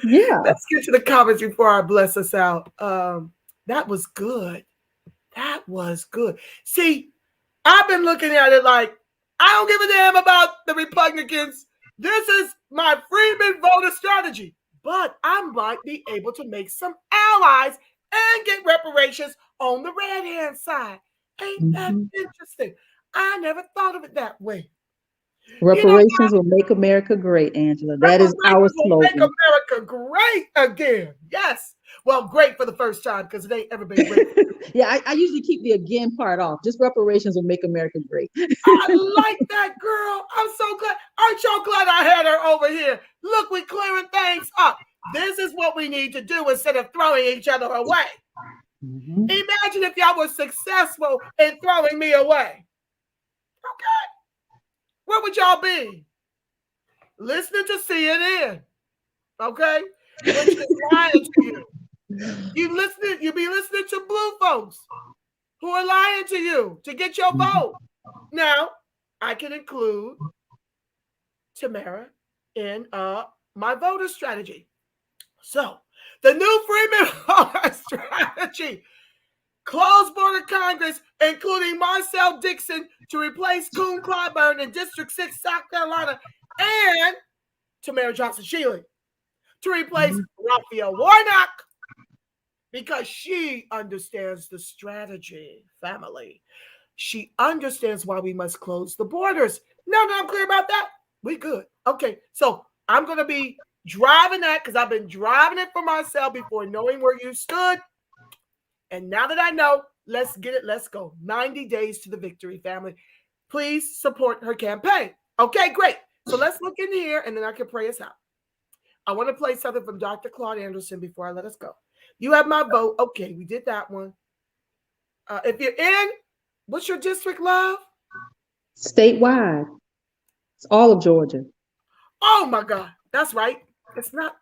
Yeah. Let's get to the comments before I bless us out. That was good. That was good. See, I've been looking at it like I don't give a damn about the Republicans. This is my Freeman voter strategy. But I might be able to make some allies and get reparations on the red-hand side. Ain't that interesting? I never thought of it that way. Reparations will make America great, Angela. That is our slogan. Make America great again. Yes. Well, great for the first time because it ain't ever been great. Yeah, I usually keep the again part off. Just reparations will make America great. I like that, girl. I'm so glad. Aren't y'all glad I had her over here? Look, we're clearing things up. This is what we need to do instead of throwing each other away. Imagine if y'all were successful in throwing me away. Okay. Where would y'all be? Listening to CNN. Okay? Which is lying to you. You be listening to blue folks who are lying to you to get your vote. Now, I can include Tamara in my voter strategy. So, the new Freeman voter strategy. Closed border Congress, including Marcel Dixon to replace Coon Clyburn in District 6, South Carolina, and Tamara Johnson-Shealey to replace Raphael Warnock because she understands the strategy, family. She understands why we must close the borders. No, I'm clear about that. We good. Okay, so I'm going to be driving that because I've been driving it for myself before knowing where you stood. And now that I know, let's get it. Let's go. 90 days to the victory, family. Please support her campaign. Okay, great. So let's look in here and then I can pray us out. I want to play something from Dr. Claude Anderson before I let us go. You have my vote. Okay, we did that one. If you're in, what's your district, love? Statewide. It's all of Georgia. Oh, my God. That's right. It's not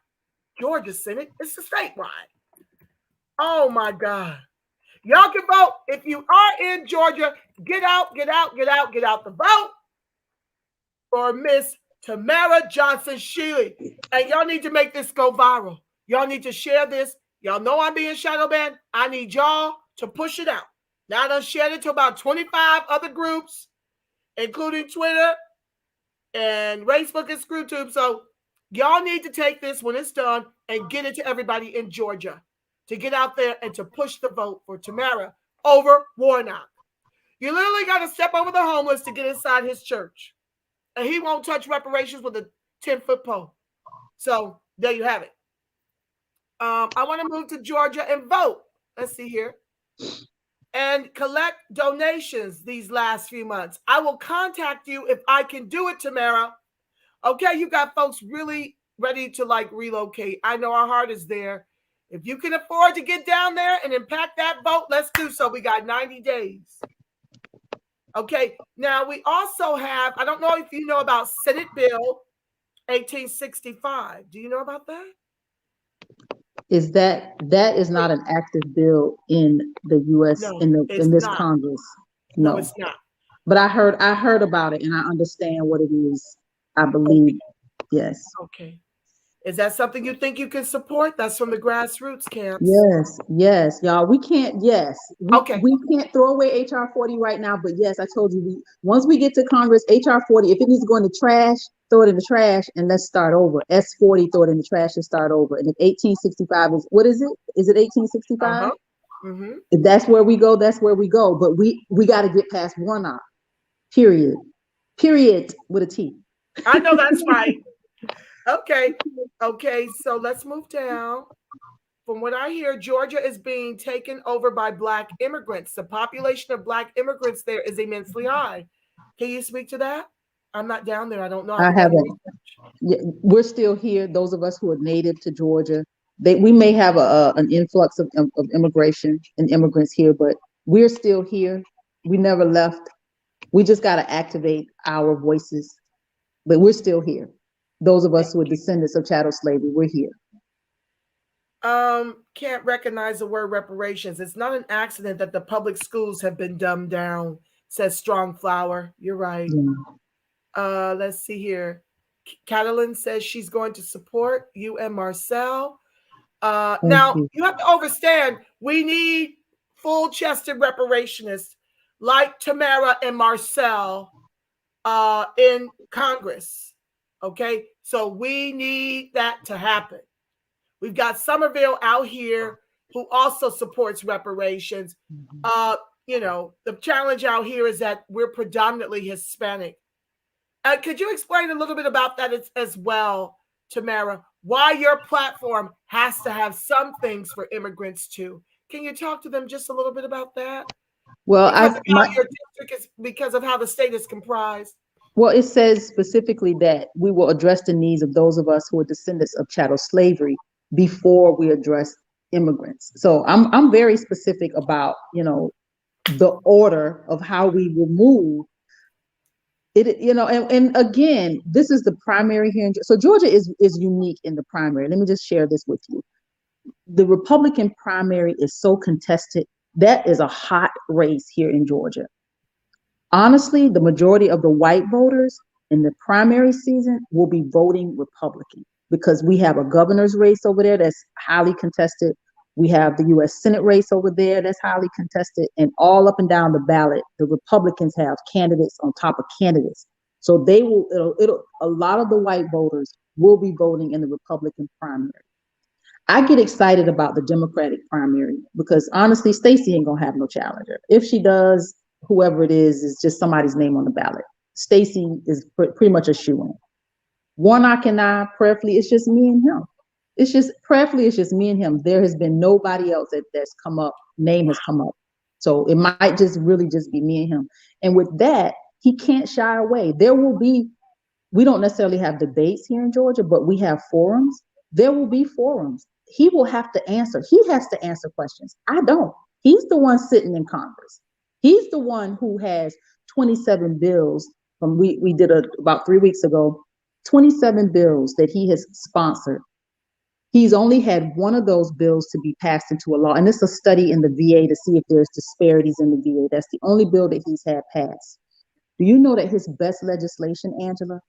Georgia Senate. It's the statewide. Oh, my God. Y'all can vote. If you are in Georgia, get out the vote for Miss Tamara Johnson-Shealey. And y'all need to make this go viral. Y'all need to share this. Y'all know I'm being shadow banned. I need y'all to push it out. Now I done shared it to about 25 other groups, including Twitter and Facebook and ScrewTube. So y'all need to take this when it's done and get it to everybody in Georgia to get out there and to push the vote for Tamara over Warnock. You literally got to step over the homeless to get inside his church. And he won't touch reparations with a 10-foot pole. So there you have it. I want to move to Georgia and vote. Let's see here. And collect donations these last few months. I will contact you if I can do it, Tamara. Okay, you got folks really ready to relocate. I know our heart is there. If you can afford to get down there and impact that vote, let's do so. We got 90 days. Okay, now we also have, I don't know if you know about Senate Bill 1865. Do you know about that? Is that is not an active bill in the U.S. No, in this not. Congress? No, it's not. But I heard about it and I understand what it is. I believe, yes. Okay. Is that something you think you can support? That's from the grassroots camps. Yes, y'all. We can't throw away HR 40 right now, but yes, I told you, once we get to Congress, HR 40, if it needs to go in the trash, throw it in the trash and let's start over. S40, throw it in the trash and start over. And if 1865 is, what is it? Is it 1865? Mm-hmm. If that's where we go, that's where we go. But we got to get past Warnock. Period with a T. I know that's right. Okay, so let's move down. From what I hear, Georgia is being taken over by Black immigrants. The population of Black immigrants there is immensely high. Can you speak to that? I'm not down there. I don't know. I haven't. Yeah, we're still here. Those of us who are native to Georgia, we may have an influx of immigration and immigrants here, but we're still here. We never left. We just got to activate our voices, but we're still here. Those of us who are descendants of chattel slavery, we're here. Can't recognize the word reparations. It's not an accident that the public schools have been dumbed down, says Strong Flower. You're right. Yeah. Let's see here. Catalin says she's going to support you and Marcel. Now, you have to understand, we need full-chested reparationists like Tamara and Marcel in Congress. Okay, so we need that to happen. We've got Somerville out here who also supports reparations. The challenge out here is that we're predominantly Hispanic. Could you explain a little bit about that as well, Tamara? Why your platform has to have some things for immigrants too? Can you talk to them just a little bit about that? Well, your district is because of how the state is comprised. Well, it says specifically that we will address the needs of those of us who are descendants of chattel slavery before we address immigrants. So I'm very specific about, the order of how we will move it, and again, this is the primary here. So Georgia is unique in the primary. Let me just share this with you. The Republican primary is so contested. That is a hot race here in Georgia. Honestly, the majority of the white voters in the primary season will be voting Republican because we have a governor's race over there that's highly contested. We have the U.S. Senate race over there that's highly contested, and all up and down the ballot, the Republicans have candidates on top of candidates. So a lot of the white voters will be voting in the Republican primary. I get excited about the Democratic primary because honestly, Stacey ain't gonna have no challenger. If she does, whoever it is just somebody's name on the ballot. Stacey is pretty much a shoo-in. Warnock and I, prayerfully, it's just me and him. It's just me and him. There has been nobody else that's come up, name has come up. So it might really just be me and him. And with that, he can't shy away. We don't necessarily have debates here in Georgia, but we have forums. There will be forums. He will have to answer. He has to answer questions. I don't. He's the one sitting in Congress. He's the one who has 27 bills from we did about 3 weeks ago, 27 bills that he has sponsored. He's only had one of those bills to be passed into a law, and it's a study in the VA to see if there's disparities in the VA. That's the only bill that he's had passed. Do you know that his best legislation, Angela,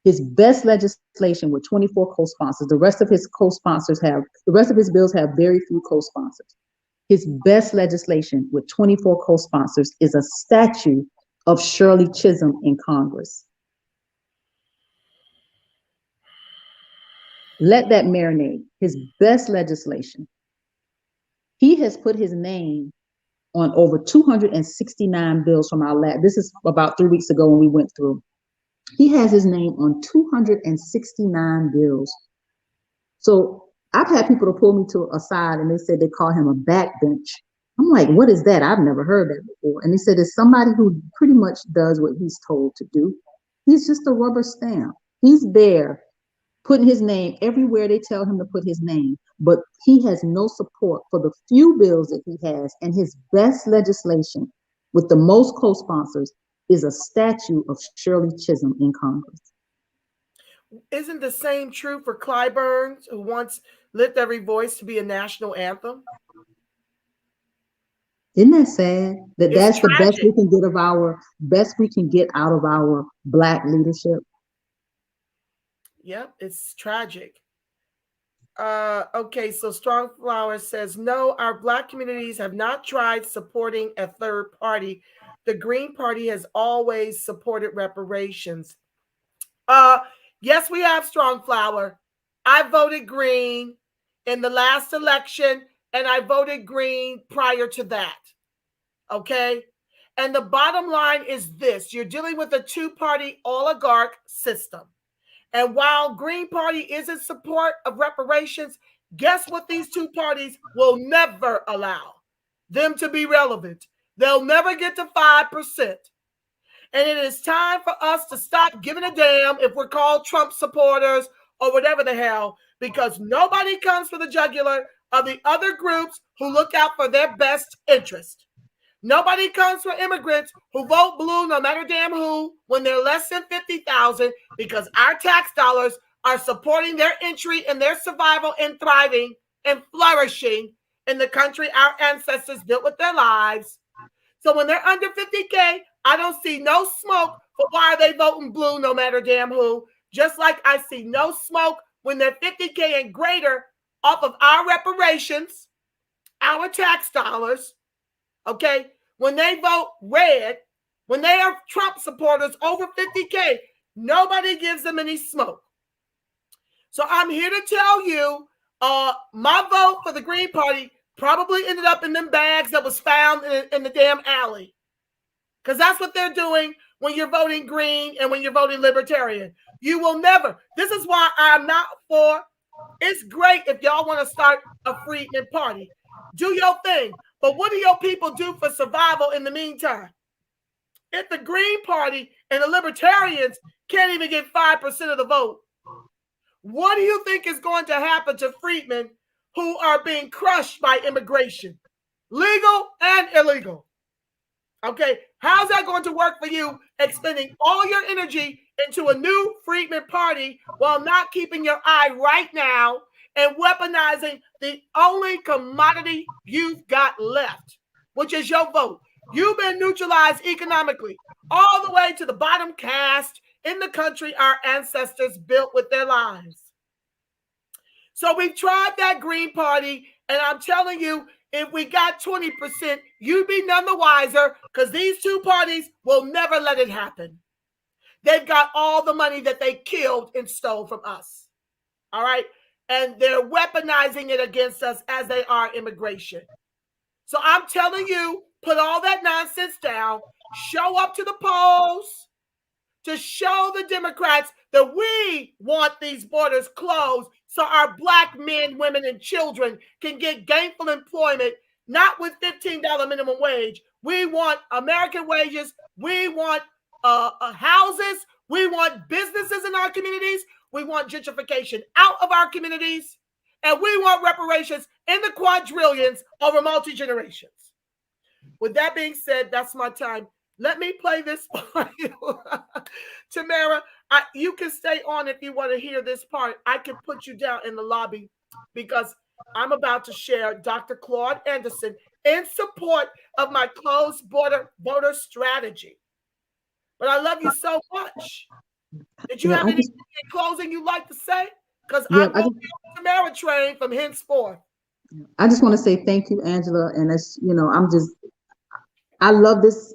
his best legislation with 24 co-sponsors, the rest of his bills have very few co-sponsors. His best legislation with 24 co-sponsors is a statue of Shirley Chisholm in Congress. Let that marinate. His best legislation. He has put his name on over 269 bills from our lab. This is about 3 weeks ago when we went through. He has his name on 269 bills. So I've had people to pull me to a side and they said they call him a backbench. I'm like, what is that? I've never heard that before. And they said it's somebody who pretty much does what he's told to do. He's just a rubber stamp. He's there putting his name everywhere they tell him to put his name, but he has no support for the few bills that he has, and his best legislation with the most co-sponsors is a statue of Shirley Chisholm in Congress. Isn't the same true for Clyburn, who wants Lift Every Voice to be a national anthem? Isn't that sad? It's That's the best tragic. we can get out of our Black leadership. Yep, it's tragic. Okay, so Strong Flower says, no, our Black communities have not tried supporting a third party. The Green Party has always supported reparations. Yes, we have, Strong Flower. I voted Green in the last election, and I voted Green prior to that. Okay? And the bottom line is this. You're dealing with a two-party oligarch system. And while Green Party is in support of reparations, guess what these two parties will never allow? Them to be relevant. They'll never get to 5%. And it is time for us to stop giving a damn if we're called Trump supporters or whatever the hell, because nobody comes for the jugular of the other groups who look out for their best interest. Nobody comes for immigrants who vote blue no matter damn who when they're less than 50,000, because our tax dollars are supporting their entry and their survival and thriving and flourishing in the country our ancestors built with their lives. So when they're under 50K, I don't see no smoke for why are they voting blue no matter damn who. Just like I see no smoke when they're 50K and greater off of our reparations, our tax dollars. Okay, when they vote red, when they are Trump supporters over 50K, nobody gives them any smoke. So I'm here to tell you, my vote for the Green Party probably ended up in them bags that was found in the damn alley. Because that's what they're doing when you're voting Green and when you're voting Libertarian. You will never. This is why I'm not for. It's great if y'all want to start a Freedman Party. Do your thing. But what do your people do for survival in the meantime? If the Green Party and the Libertarians can't even get 5% of the vote, what do you think is going to happen to freedmen who are being crushed by immigration, legal and illegal? Okay, how's that going to work for you, expending all your energy into a new Freedman Party while not keeping your eye right now and weaponizing the only commodity you've got left, which is your vote? You've been neutralized economically all the way to the bottom caste in the country our ancestors built with their lives. So we've tried that Green Party, and I'm telling you, if we got 20%, you'd be none the wiser, because these two parties will never let it happen. They've got all the money that they killed and stole from us. All right? And they're weaponizing it against us as they are immigration. So I'm telling you, put all that nonsense down, show up to the polls to show the Democrats that we want these borders closed so our Black men, women, and children can get gainful employment, not with $15 minimum wage. We want American wages. We want houses. We want businesses in our communities. We want gentrification out of our communities. And we want reparations in the quadrillions over multi-generations. With that being said, that's my time. Let me play this for you. Tamara, you can stay on if you want to hear this part. I can put you down in the lobby because I'm about to share Dr. Claude Anderson in support of my closed border voter strategy. But I love you so much. Did you have anything in closing you'd like to say? Because I'm going to be on the Tamara train from henceforth. I just want to say thank you, Angela. And it's, I love this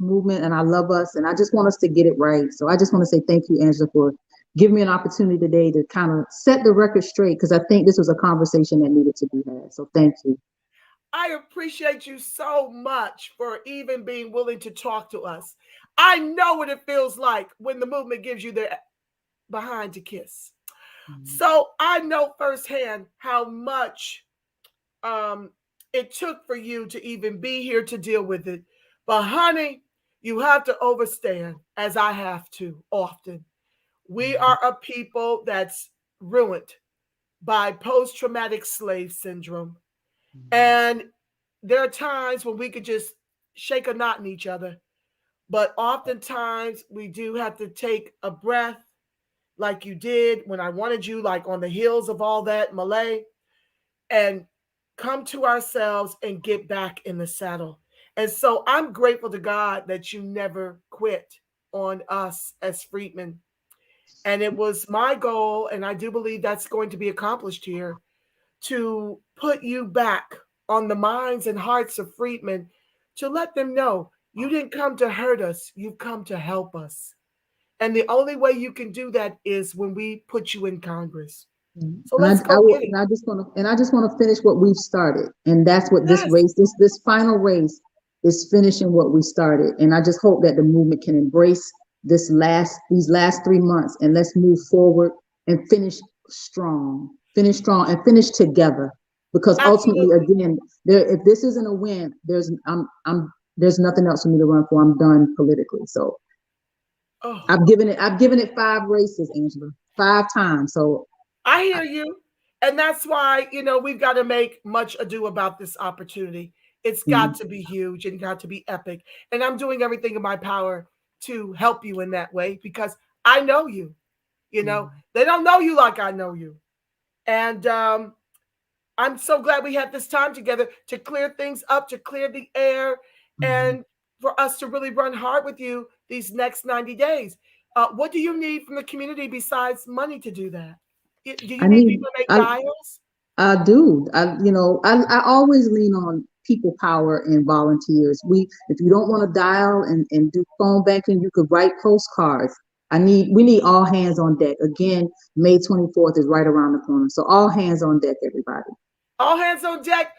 movement, and I love us, and I just want us to get it right. So I just want to say thank you, Angela, for giving me an opportunity today to kind of set the record straight, because I think this was a conversation that needed to be had. So thank you. I appreciate you so much for even being willing to talk to us. I know what it feels like when the movement gives you their behind to kiss. Mm-hmm. So I know firsthand how much it took for you to even be here to deal with it. But honey, you have to overstand, as I have to often. We are a people that's ruined by post-traumatic slave syndrome. And there are times when we could just shake a knot in each other. But oftentimes we do have to take a breath like you did when I wanted you, like on the heels of all that, Malay, and come to ourselves and get back in the saddle. And so I'm grateful to God that you never quit on us as freedmen. And it was my goal, and I do believe that's going to be accomplished here, to put you back on the minds and hearts of freedmen, to let them know you didn't come to hurt us, you've come to help us. And the only way you can do that is when we put you in Congress. So let's go get it. And I just want to finish what we've started, and that's what this Yes. race, this final race, is finishing what we started. And I just hope that the movement can embrace these last 3 months, and let's move forward and finish strong, and finish together. Because ultimately, Absolutely. again, if this isn't a win, there's nothing else for me to run for. I'm done politically. So Oh, I've given it 5 races, Angela, 5 times. So I hear you. And that's why, we've got to make much ado about this opportunity. It's got to be huge and got to be epic. And I'm doing everything in my power to help you in that way because I know you. They don't know you like I know you. And I'm so glad we had this time together to clear things up, to clear the air, and for us to really run hard with you these next 90 days. What do you need from the community besides money to do that? Do you need people to make dials? I do. I always lean on people power and volunteers. If you don't want to dial and do phone banking, you could write postcards. We need all hands on deck. Again, May 24th is right around the corner. So all hands on deck, everybody. All hands on deck.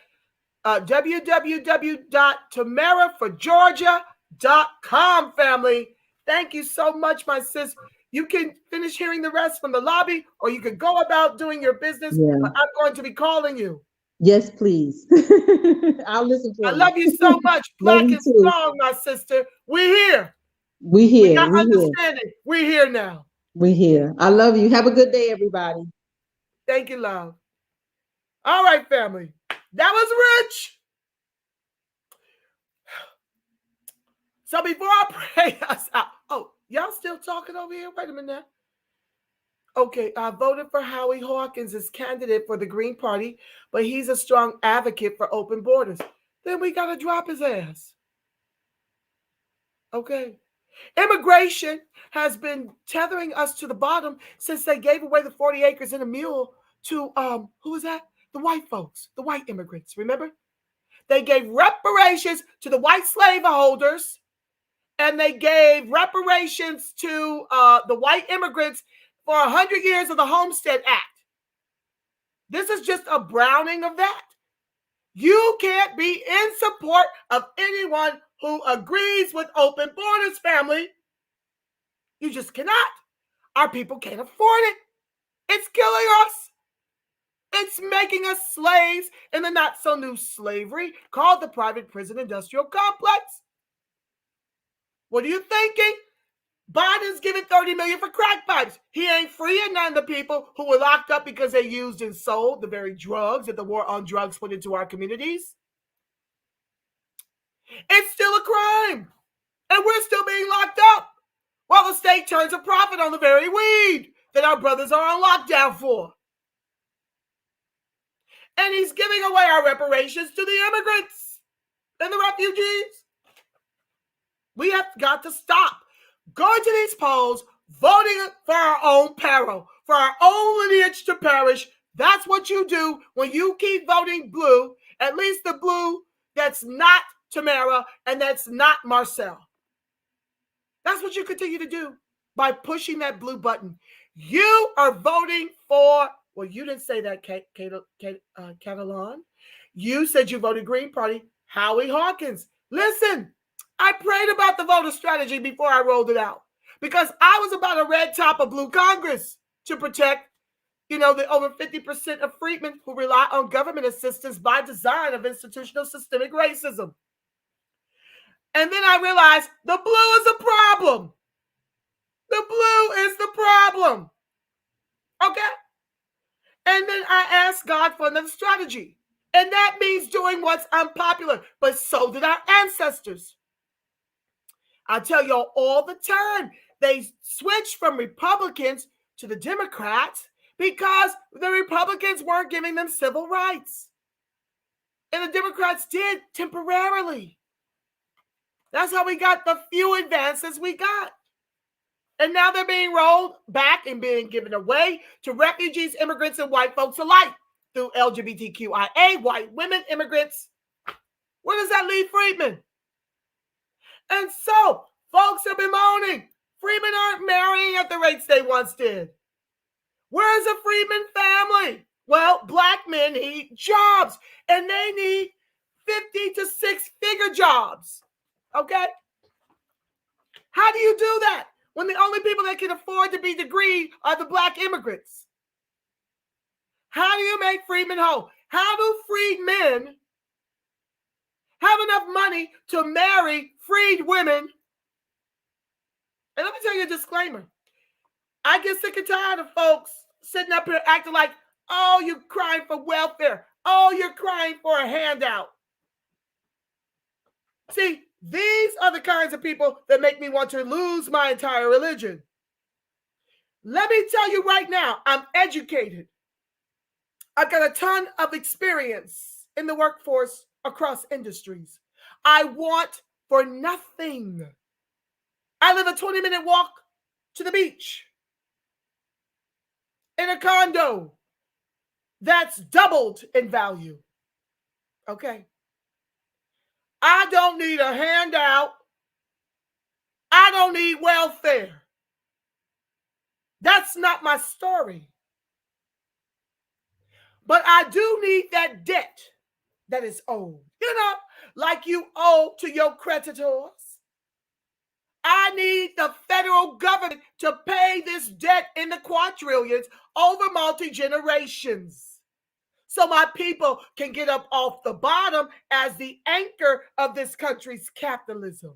www.tamaraforgeorgia.com, family. Thank you so much, my sis. You can finish hearing the rest from the lobby, or you can go about doing your business. Yeah. But I'm going to be calling you. Yes, please. I'll listen for you. I love you so much. Black and strong, my sister. We're here. We here. We got understanding. We're here now. We're here. I love you. Have a good day, everybody. Thank you, love. All right, family. That was rich. So before I pray us out, y'all still talking over here? Wait a minute now. Okay, I voted for Howie Hawkins as candidate for the Green Party, but he's a strong advocate for open borders. Then we got to drop his ass. Okay. Immigration has been tethering us to the bottom since they gave away the 40 acres and a mule to, who was that? The white folks, the white immigrants, remember? They gave reparations to the white slaveholders, and they gave reparations to the white immigrants for 100 years of the Homestead Act. This is just a browning of that. You can't be in support of anyone who agrees with open borders, family. You just cannot. Our people can't afford it. It's killing us. It's making us slaves in the not-so-new slavery called the private prison industrial complex. What are you thinking? Biden's giving $30 million for crack pipes. He ain't freeing none of the people who were locked up because they used and sold the very drugs that the war on drugs put into our communities. It's still a crime. And we're still being locked up while the state turns a profit on the very weed that our brothers are on lockdown for. And he's giving away our reparations to the immigrants and the refugees. We have got to stop going to these polls, voting for our own peril, for our own lineage to perish. That's what you do when you keep voting blue, at least the blue that's not Tamara and that's not Marcel. That's what you continue to do by pushing that blue button. You are voting for, well, you didn't say that, Catalan. You said you voted Green Party, Howie Hawkins. Listen, I prayed about the voter strategy before I rolled it out because I was about a red top of blue Congress to protect, the over 50% of freedmen who rely on government assistance by design of institutional systemic racism. And then I realized the blue is a problem. The blue is the problem. Okay? And then I asked God for another strategy. And that means doing what's unpopular. But so did our ancestors. I tell y'all all the time, they switched from Republicans to the Democrats because the Republicans weren't giving them civil rights. And the Democrats did temporarily. That's how we got the few advances we got. And now they're being rolled back and being given away to refugees, immigrants, and white folks alike through LGBTQIA, white women, immigrants. Where does that leave freedmen? And so, folks are bemoaning. Freedmen aren't marrying at the rates they once did. Where's a freedman family? Well, black men need jobs, and they need 50 to 6-figure jobs. Okay? How do you do that when the only people that can afford to be degreed are the black immigrants? How do you make freedmen whole? How do freedmen have enough money to marry freed women? And let me tell you a disclaimer. I get sick and tired of folks sitting up here acting like, oh, you're crying for welfare. Oh, you're crying for a handout. See, these are the kinds of people that make me want to lose my entire religion. Let me tell you right now, I'm educated. I've got a ton of experience in the workforce across industries. I want for nothing. I live a 20-minute walk to the beach in a condo that's doubled in value. Okay. I don't need a handout. I don't need welfare. That's not my story. But I do need that debt that is owed. You know, like you owe to your creditors. I need the federal government to pay this debt in the quadrillions over multi-generations, so my people can get up off the bottom as the anchor of this country's capitalism.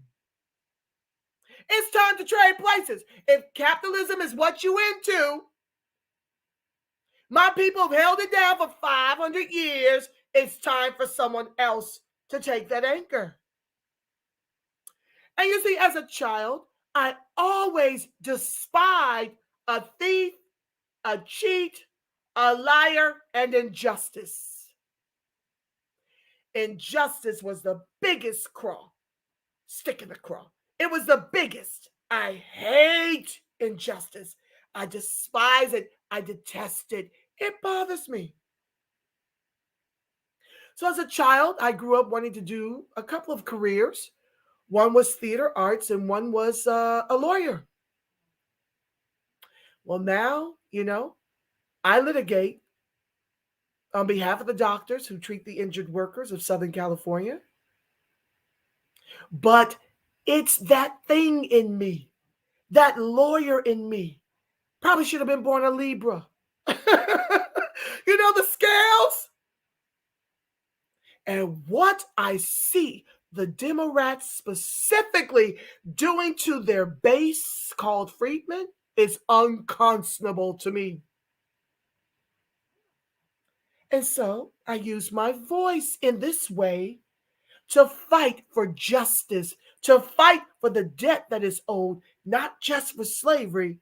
It's time to trade places. If capitalism is what you into, my people have held it down for 500 years. It's time for someone else to take that anchor. And you see, as a child, I always despised a thief, a cheat, a liar, and injustice. Injustice was the biggest stick in the craw. It was the biggest. I hate injustice. I despise it. I detest it. It bothers me. So as a child, I grew up wanting to do a couple of careers. One was theater arts and one was a lawyer. Well, now, I litigate on behalf of the doctors who treat the injured workers of Southern California. But it's that thing in me, that lawyer in me. Probably should have been born a Libra. The scales. And what I see the Democrats specifically doing to their base called freedmen is unconscionable to me. And so I use my voice in this way to fight for justice, to fight for the debt that is owed, not just for slavery,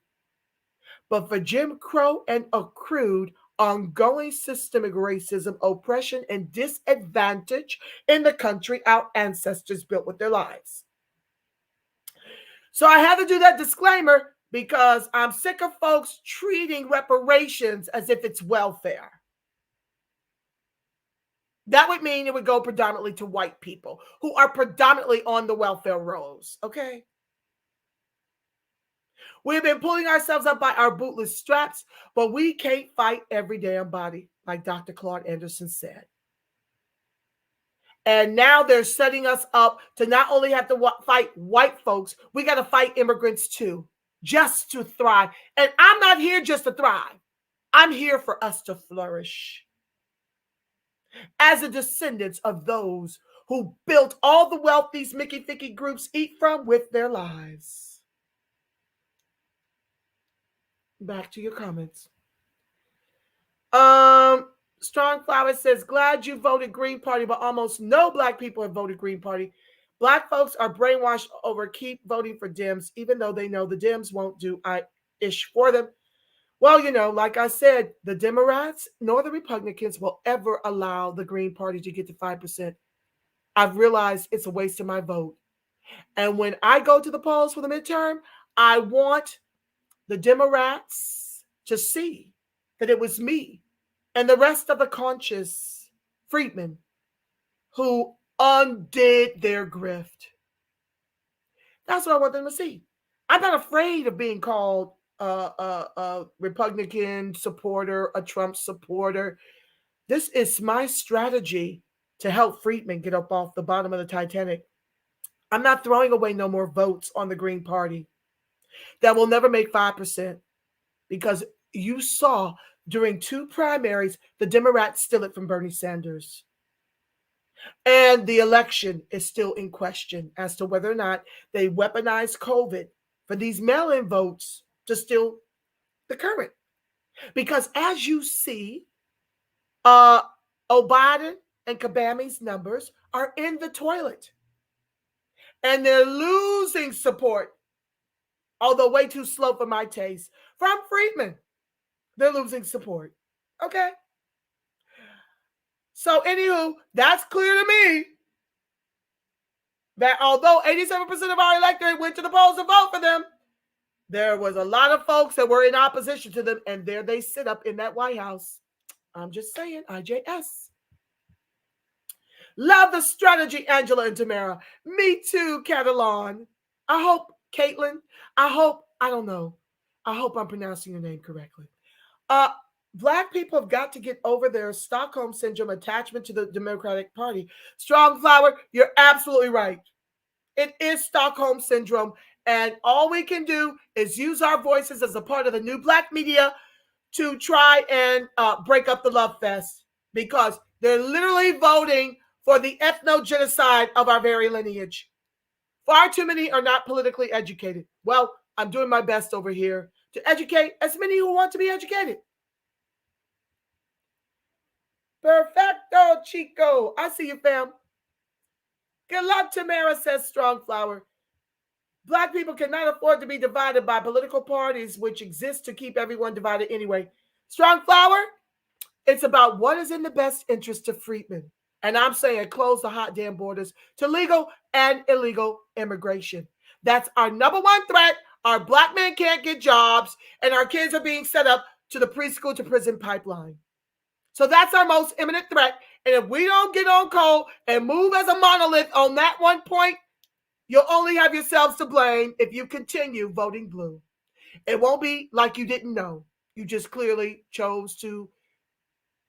but for Jim Crow and accrued ongoing systemic racism, oppression, and disadvantage in the country our ancestors built with their lives. So I had to do that disclaimer because I'm sick of folks treating reparations as if it's welfare. That would mean it would go predominantly to white people who are predominantly on the welfare rolls, okay? We've been pulling ourselves up by our bootless straps, but we can't fight every damn body, like Dr. Claude Anderson said. And now they're setting us up to not only have to fight white folks, we got to fight immigrants too, just to thrive. And I'm not here just to thrive. I'm here for us to flourish as the descendants of those who built all the wealth these Mickey-Ficky groups eat from with their lives. Back to your comments. Strong Flower says, glad you voted Green Party, but almost no black people have voted Green Party. Black folks are brainwashed over keep voting for Dems, even though they know the Dems won't do ish for them. Well, like I said, the Democrats nor the Republicans will ever allow the Green Party to get to 5%. I've realized it's a waste of my vote. And when I go to the polls for the midterm, I want the Democrats to see that it was me and the rest of the conscious freedmen who undid their grift. That's what I want them to see. I'm not afraid of being called a Republican supporter, a Trump supporter. This is my strategy to help freedmen get up off the bottom of the Titanic. I'm not throwing away no more votes on the Green Party. That will never make 5%, because you saw during 2 primaries, the Democrats steal it from Bernie Sanders. And the election is still in question as to whether or not they weaponize COVID for these mail-in votes to steal the current. Because as you see, O'Biden and Kabami's numbers are in the toilet. And they're losing support, although way too slow for my taste, from freedmen. They're losing support. Okay? So, anywho, that's clear to me that although 87% of our electorate went to the polls to vote for them, there was a lot of folks that were in opposition to them, and there they sit up in that White House. I'm just saying, IJS. Love the strategy, Angela and Tamara. Me too, Catalan. I hope, Caitlin, I hope I'm pronouncing your name correctly. Black people have got to get over their Stockholm Syndrome attachment to the Democratic Party. Strong Flower, you're absolutely right. It is Stockholm Syndrome, and all we can do is use our voices as a part of the new Black media to try and break up the love fest, because they're literally voting for the ethno-genocide of our very lineage. Far too many are not politically educated. Well, I'm doing my best over here to educate as many who want to be educated. Perfecto, Chico. I see you, fam. Good luck, Tamara, says Strong Flower. Black people cannot afford to be divided by political parties which exist to keep everyone divided anyway. Strong Flower, it's about what is in the best interest of freedmen. And I'm saying close the hot damn borders to legal and illegal immigration. That's our number one threat. Our Black men can't get jobs, and our kids are being set up to the preschool to prison pipeline. So that's our most imminent threat. And if we don't get on cold and move as a monolith on that one point, you'll only have yourselves to blame if you continue voting blue. It won't be like you didn't know. You just clearly chose to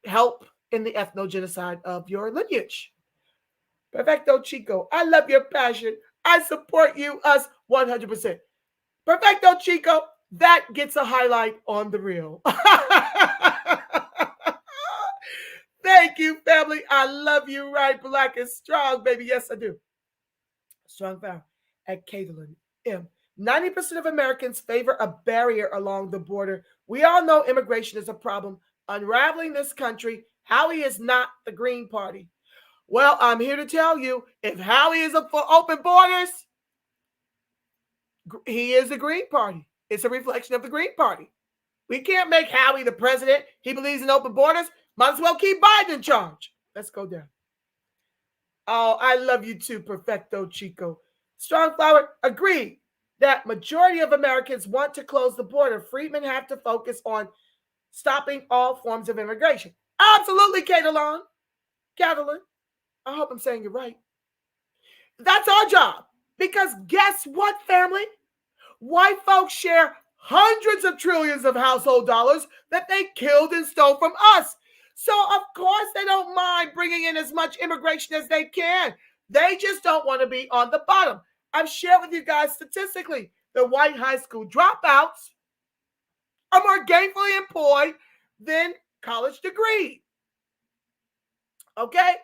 help in the ethno-genocide of your lineage. Perfecto, Chico. I love your passion. I support you, us, 100%. Perfecto, Chico. That gets a highlight on the reel. Thank you, family. I love you, right? Black and strong, baby. Yes, I do. Strong Flower at Caitlin M. 90% of Americans favor a barrier along the border. We all know immigration is a problem. Unraveling this country, Howie is not the Green Party. Well, I'm here to tell you, if Howie is for open borders, he is the Green Party. It's a reflection of the Green Party. We can't make Howie the president. He believes in open borders. Might as well keep Biden in charge. Let's go down. Oh, I love you too, Perfecto, Chico. Strong Flower, agreed that majority of Americans want to close the border. Freedmen have to focus on stopping all forms of immigration. Absolutely, Catalan. I hope I'm saying it right. That's our job. Because guess what, family? White folks share hundreds of trillions of household dollars that they killed and stole from us. So, of course, they don't mind bringing in as much immigration as they can. They just don't want to be on the bottom. I've shared with you guys statistically, the white high school dropouts are more gainfully employed than college degree. Okay?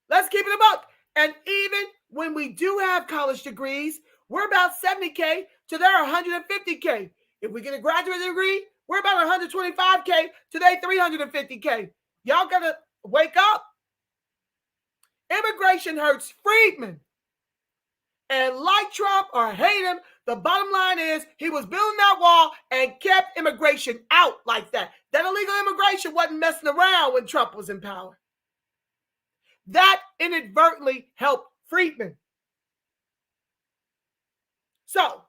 Let's keep it a buck. And even when we do have college degrees, we're about 70K to their 150K. If we get a graduate degree, We're about 125K. Today, 350K. Y'all got to wake up. Immigration hurts freedmen. And like Trump or hate him, the bottom line is he was building that wall and kept immigration out like that. That illegal immigration wasn't messing around when Trump was in power. That inadvertently helped freedmen. So,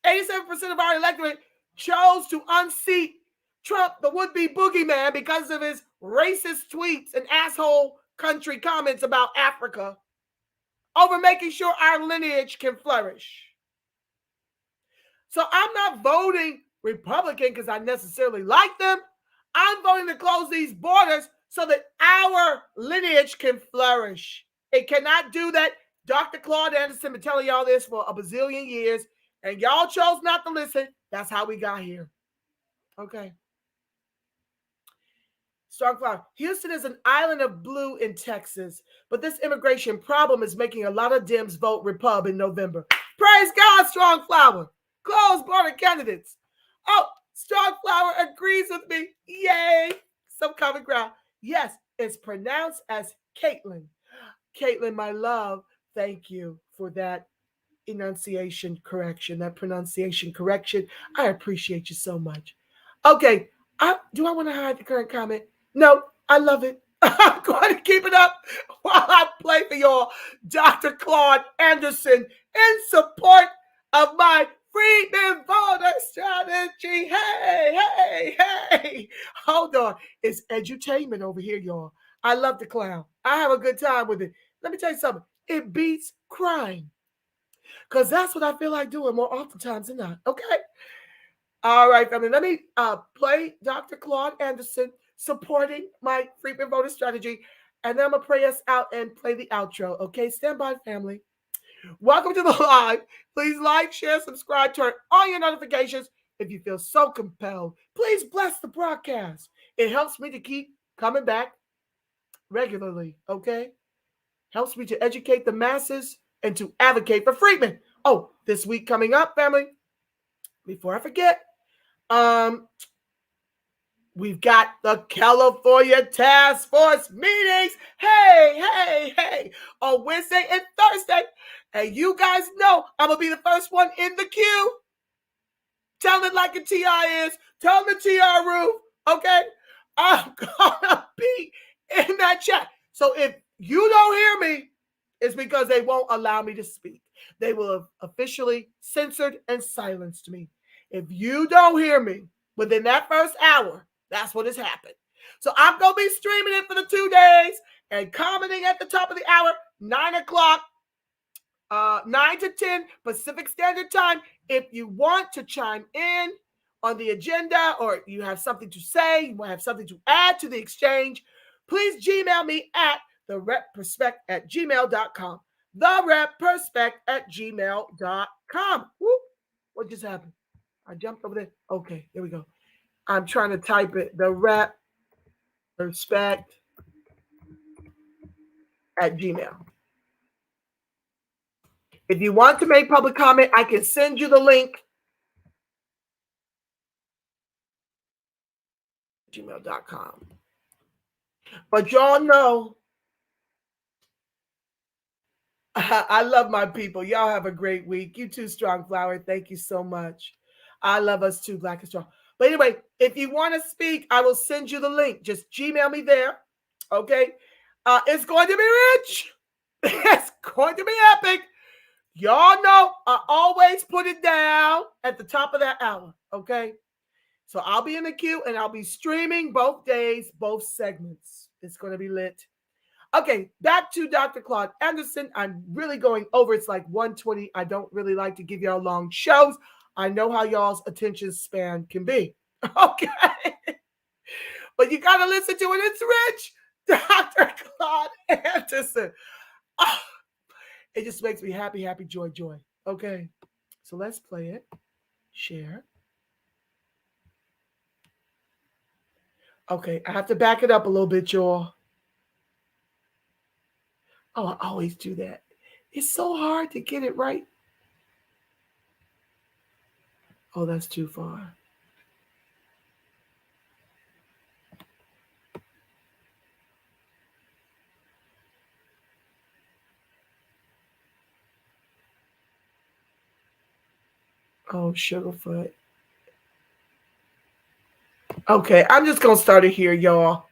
87% of our electorate chose to unseat Trump, the would-be boogeyman, because of his racist tweets and asshole country comments about Africa, over making sure our lineage can flourish. So I'm not voting Republican because I necessarily like them. I'm voting to close these borders so that our lineage can flourish. It cannot do that. Dr. Claude Anderson been telling y'all this for a bazillion years, and y'all chose not to listen. That's how we got here. Okay. Strong flower. Houston is an island of blue in Texas, but this immigration problem is making a lot of Dems vote Repub in November. Praise God, Strong Flower. Close border candidates. Oh, Strong Flower agrees with me. Yay. Some common ground. Yes, it's pronounced as Caitlin. Caitlin, my love, thank you for that pronunciation correction. I appreciate you so much. Okay. Do I want to hide the current comment? No, I love it. I'm going to keep it up while I play for y'all Dr. Claude Anderson in support of my freedmen voter strategy. Hey. Hold on. It's edutainment over here, y'all. I love the clown. I have a good time with it. Let me tell you something. It beats crying. Because that's what I feel like doing more oftentimes than not. Okay? All right, family. Let me play Dr. Claude Anderson supporting my freedmen voter strategy. And then I'm going to pray us out and play the outro. Okay? Stand by, family. Welcome to the live. Please like, share, subscribe, turn on your notifications if you feel so compelled. Please bless the broadcast. It helps me to keep coming back regularly, okay? Helps me to educate the masses and to advocate for freedmen. Oh, this week coming up, family, before I forget, we've got the California Task Force meetings. Hey, on Wednesday and Thursday. And you guys know I'm going to be the first one in the queue. Tell it like a TI is. Tell the TR roof, okay? I'm going to be in that chat. So if you don't hear me, it's because they won't allow me to speak. They will have officially censored and silenced me. If you don't hear me within that first hour, that's what has happened. So I'm going to be streaming it for the 2 days and commenting at the top of the hour, 9 o'clock, 9 to 10 Pacific Standard Time. If you want to chime in on the agenda or you have something to say, you have something to add to the exchange, please Gmail me at thereperspect@gmail.com. Thereperspect@gmail.com. Whoop. What just happened? I jumped over there. Okay, there we go. I'm trying to type it. Thereperspect@gmail. If you want to make public comment, I can send you the link. gmail.com. But y'all know I love my people. Y'all have a great week. You too, Strong Flower. Thank you so much. I love us too, Black and Strong. But anyway, if you want to speak, I will send you the link. Just Gmail me there. Okay? It's going to be rich. It's going to be epic. Y'all know I always put it down at the top of that hour. Okay? So I'll be in the queue and I'll be streaming both days, both segments. It's going to be lit. Okay, back to Dr. Claude Anderson. I'm really going over. It's like 1:20. I don't really like to give y'all long shows. I know how y'all's attention span can be. Okay. But you got to listen to it. It's rich. Dr. Claude Anderson. Oh, it just makes me happy, joy. Okay. So let's play it. Share. Okay, I have to back it up a little bit, y'all. Oh, I always do that. It's so hard to get it right. Oh, that's too far. Oh, Sugarfoot. Okay, I'm just going to start it here, y'all.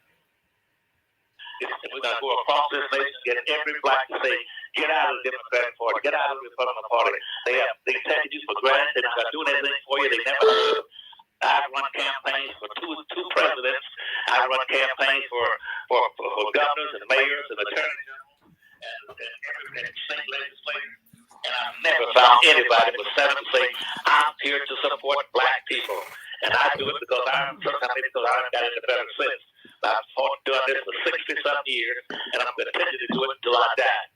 We're going to go across this nation, get every black to say, get out of the Democratic Party, get out of the Republican Party. They taking you for granted. They're not going to do anything for you. They never do. I run campaigns for two presidents. I run campaigns for governors and mayors and attorneys general and state legislators. And I've never found anybody with sense to say, I'm here to support black people. And I do it because I've got into better sense. I've done this for 60-something years, and I'm going to continue to do it until I die.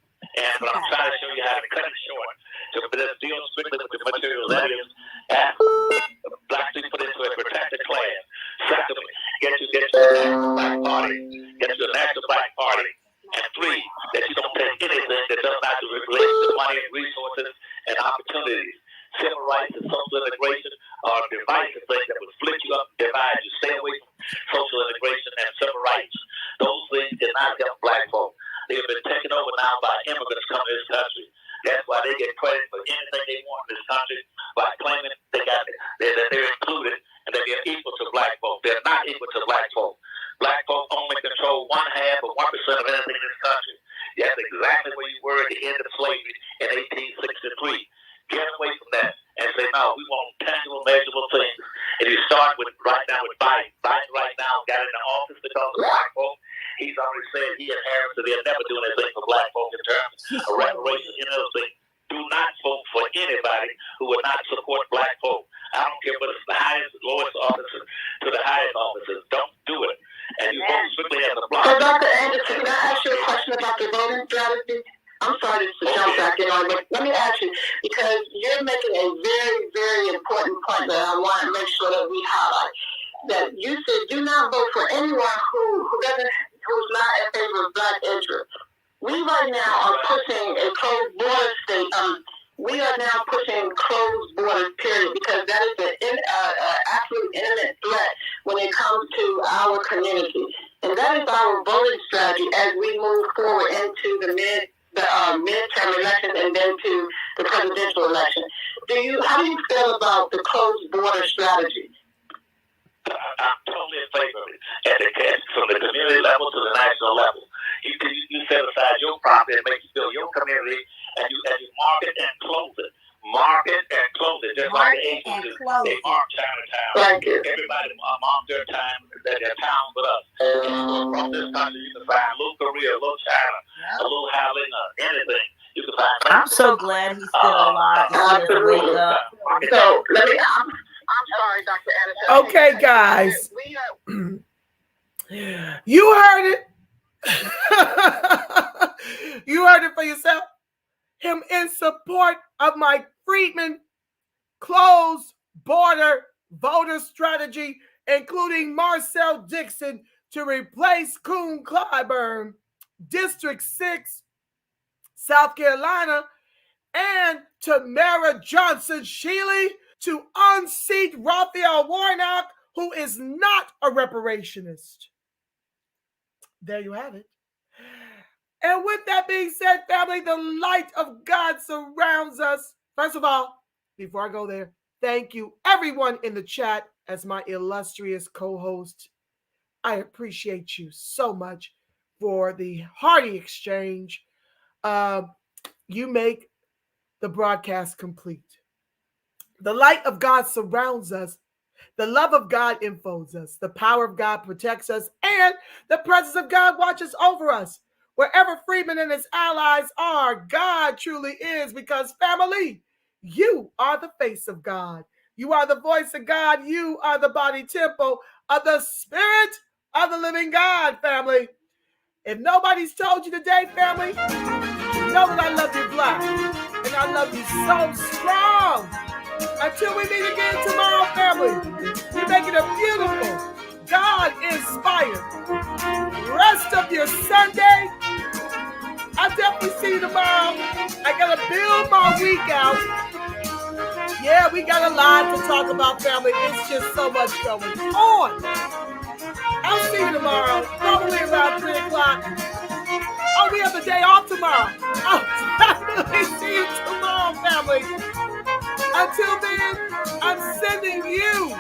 And but I'm trying to show you how to cut it short. So this deal strictly with the material evidence and black people put into a protected class. Secondly, get you a national black party. Get you a national black party. And three, that you don't take anything that does not relate to money and resources and opportunities. Civil rights and social integration are divisive things that would split you up and divide you. Stay away from social integration and civil rights. Those things cannot help black folk. They have been taken over now by immigrants coming to this country. That's why they get credit for anything they want in this country by claiming they're included and that they're equal to black folk. They're not equal to black folk. Black folk only control 1/2 of 1% of anything in this country. That's exactly where you were at the end of slavery in 1863. Get away from that and say, no, we want tangible, measurable things. And you start with right now with Biden. Biden right now got in the office because of black folk. He's already said he and Harris that they'll never do anything for black folk in terms of reparations and other things. Do not vote for anybody who will not support black folk. I don't care whether it's the highest, lowest officers to the highest officers. Don't do it. And you vote strictly as a block. So, Dr. Anderson, can I ask you a question about the voting strategy? I'm sorry to jump back in on, but let me ask you, because you're making a very, very important point that I want to make sure that we highlight. That you said do not vote for anyone who's not in favor of black interests. We right now are pushing a closed border state. We are now pushing closed borders, period, because that is an absolute imminent threat when it comes to our community. And that is our voting strategy as we move forward into the midterm election and then to the presidential election. How do you feel about the closed border strategy? I'm totally in favor of it. From the community level to the national level. You set aside your property and make you build your community and you market and close it. Market and close it. Just like the agencies, they mark Chinatown. Thank you. Everybody mark their town with us. Across this country, you can find a little Korea, a little China, a little Howling, anything. You can find. I'm so glad he's still alive. Absolutely. So I'm sorry, Dr. Anderson. Okay, guys. You heard it. You heard it for yourself. Him in support of my Freedman closed border voter strategy, including Marcel Dixon to replace Coon Clyburn, District 6, South Carolina, and Tamara Johnson-Shealey to unseat Raphael Warnock, who is not a reparationist. There you have it. And with that being said, family, the light of God surrounds us. First of all, before I go there, thank you, everyone in the chat, as my illustrious co-host. I appreciate you so much for the hearty exchange. You make the broadcast complete. The light of God surrounds us. The love of God enfolds us. The power of God protects us. And the presence of God watches over us. Wherever Freeman and his allies are, God truly is, because family, you are the face of God. You are the voice of God. You are the body temple of the Spirit of the living God, family. If nobody's told you today, family, know that I love you black. And I love you so strong. Until we meet again tomorrow, family, you make it a beautiful, God-inspired rest of your Sunday. I'll definitely see you tomorrow. I got to build my week out. Yeah, we got a lot to talk about, family. It's just so much going on. I'll see you tomorrow, probably around 3 o'clock. Oh, we have the day off tomorrow. I'll definitely see you tomorrow, family. Until then, I'm sending you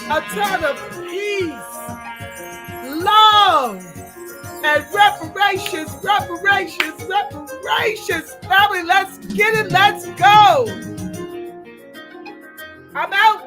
a ton of peace, love, and reparations. Family, let's get it. Let's go. I'm out.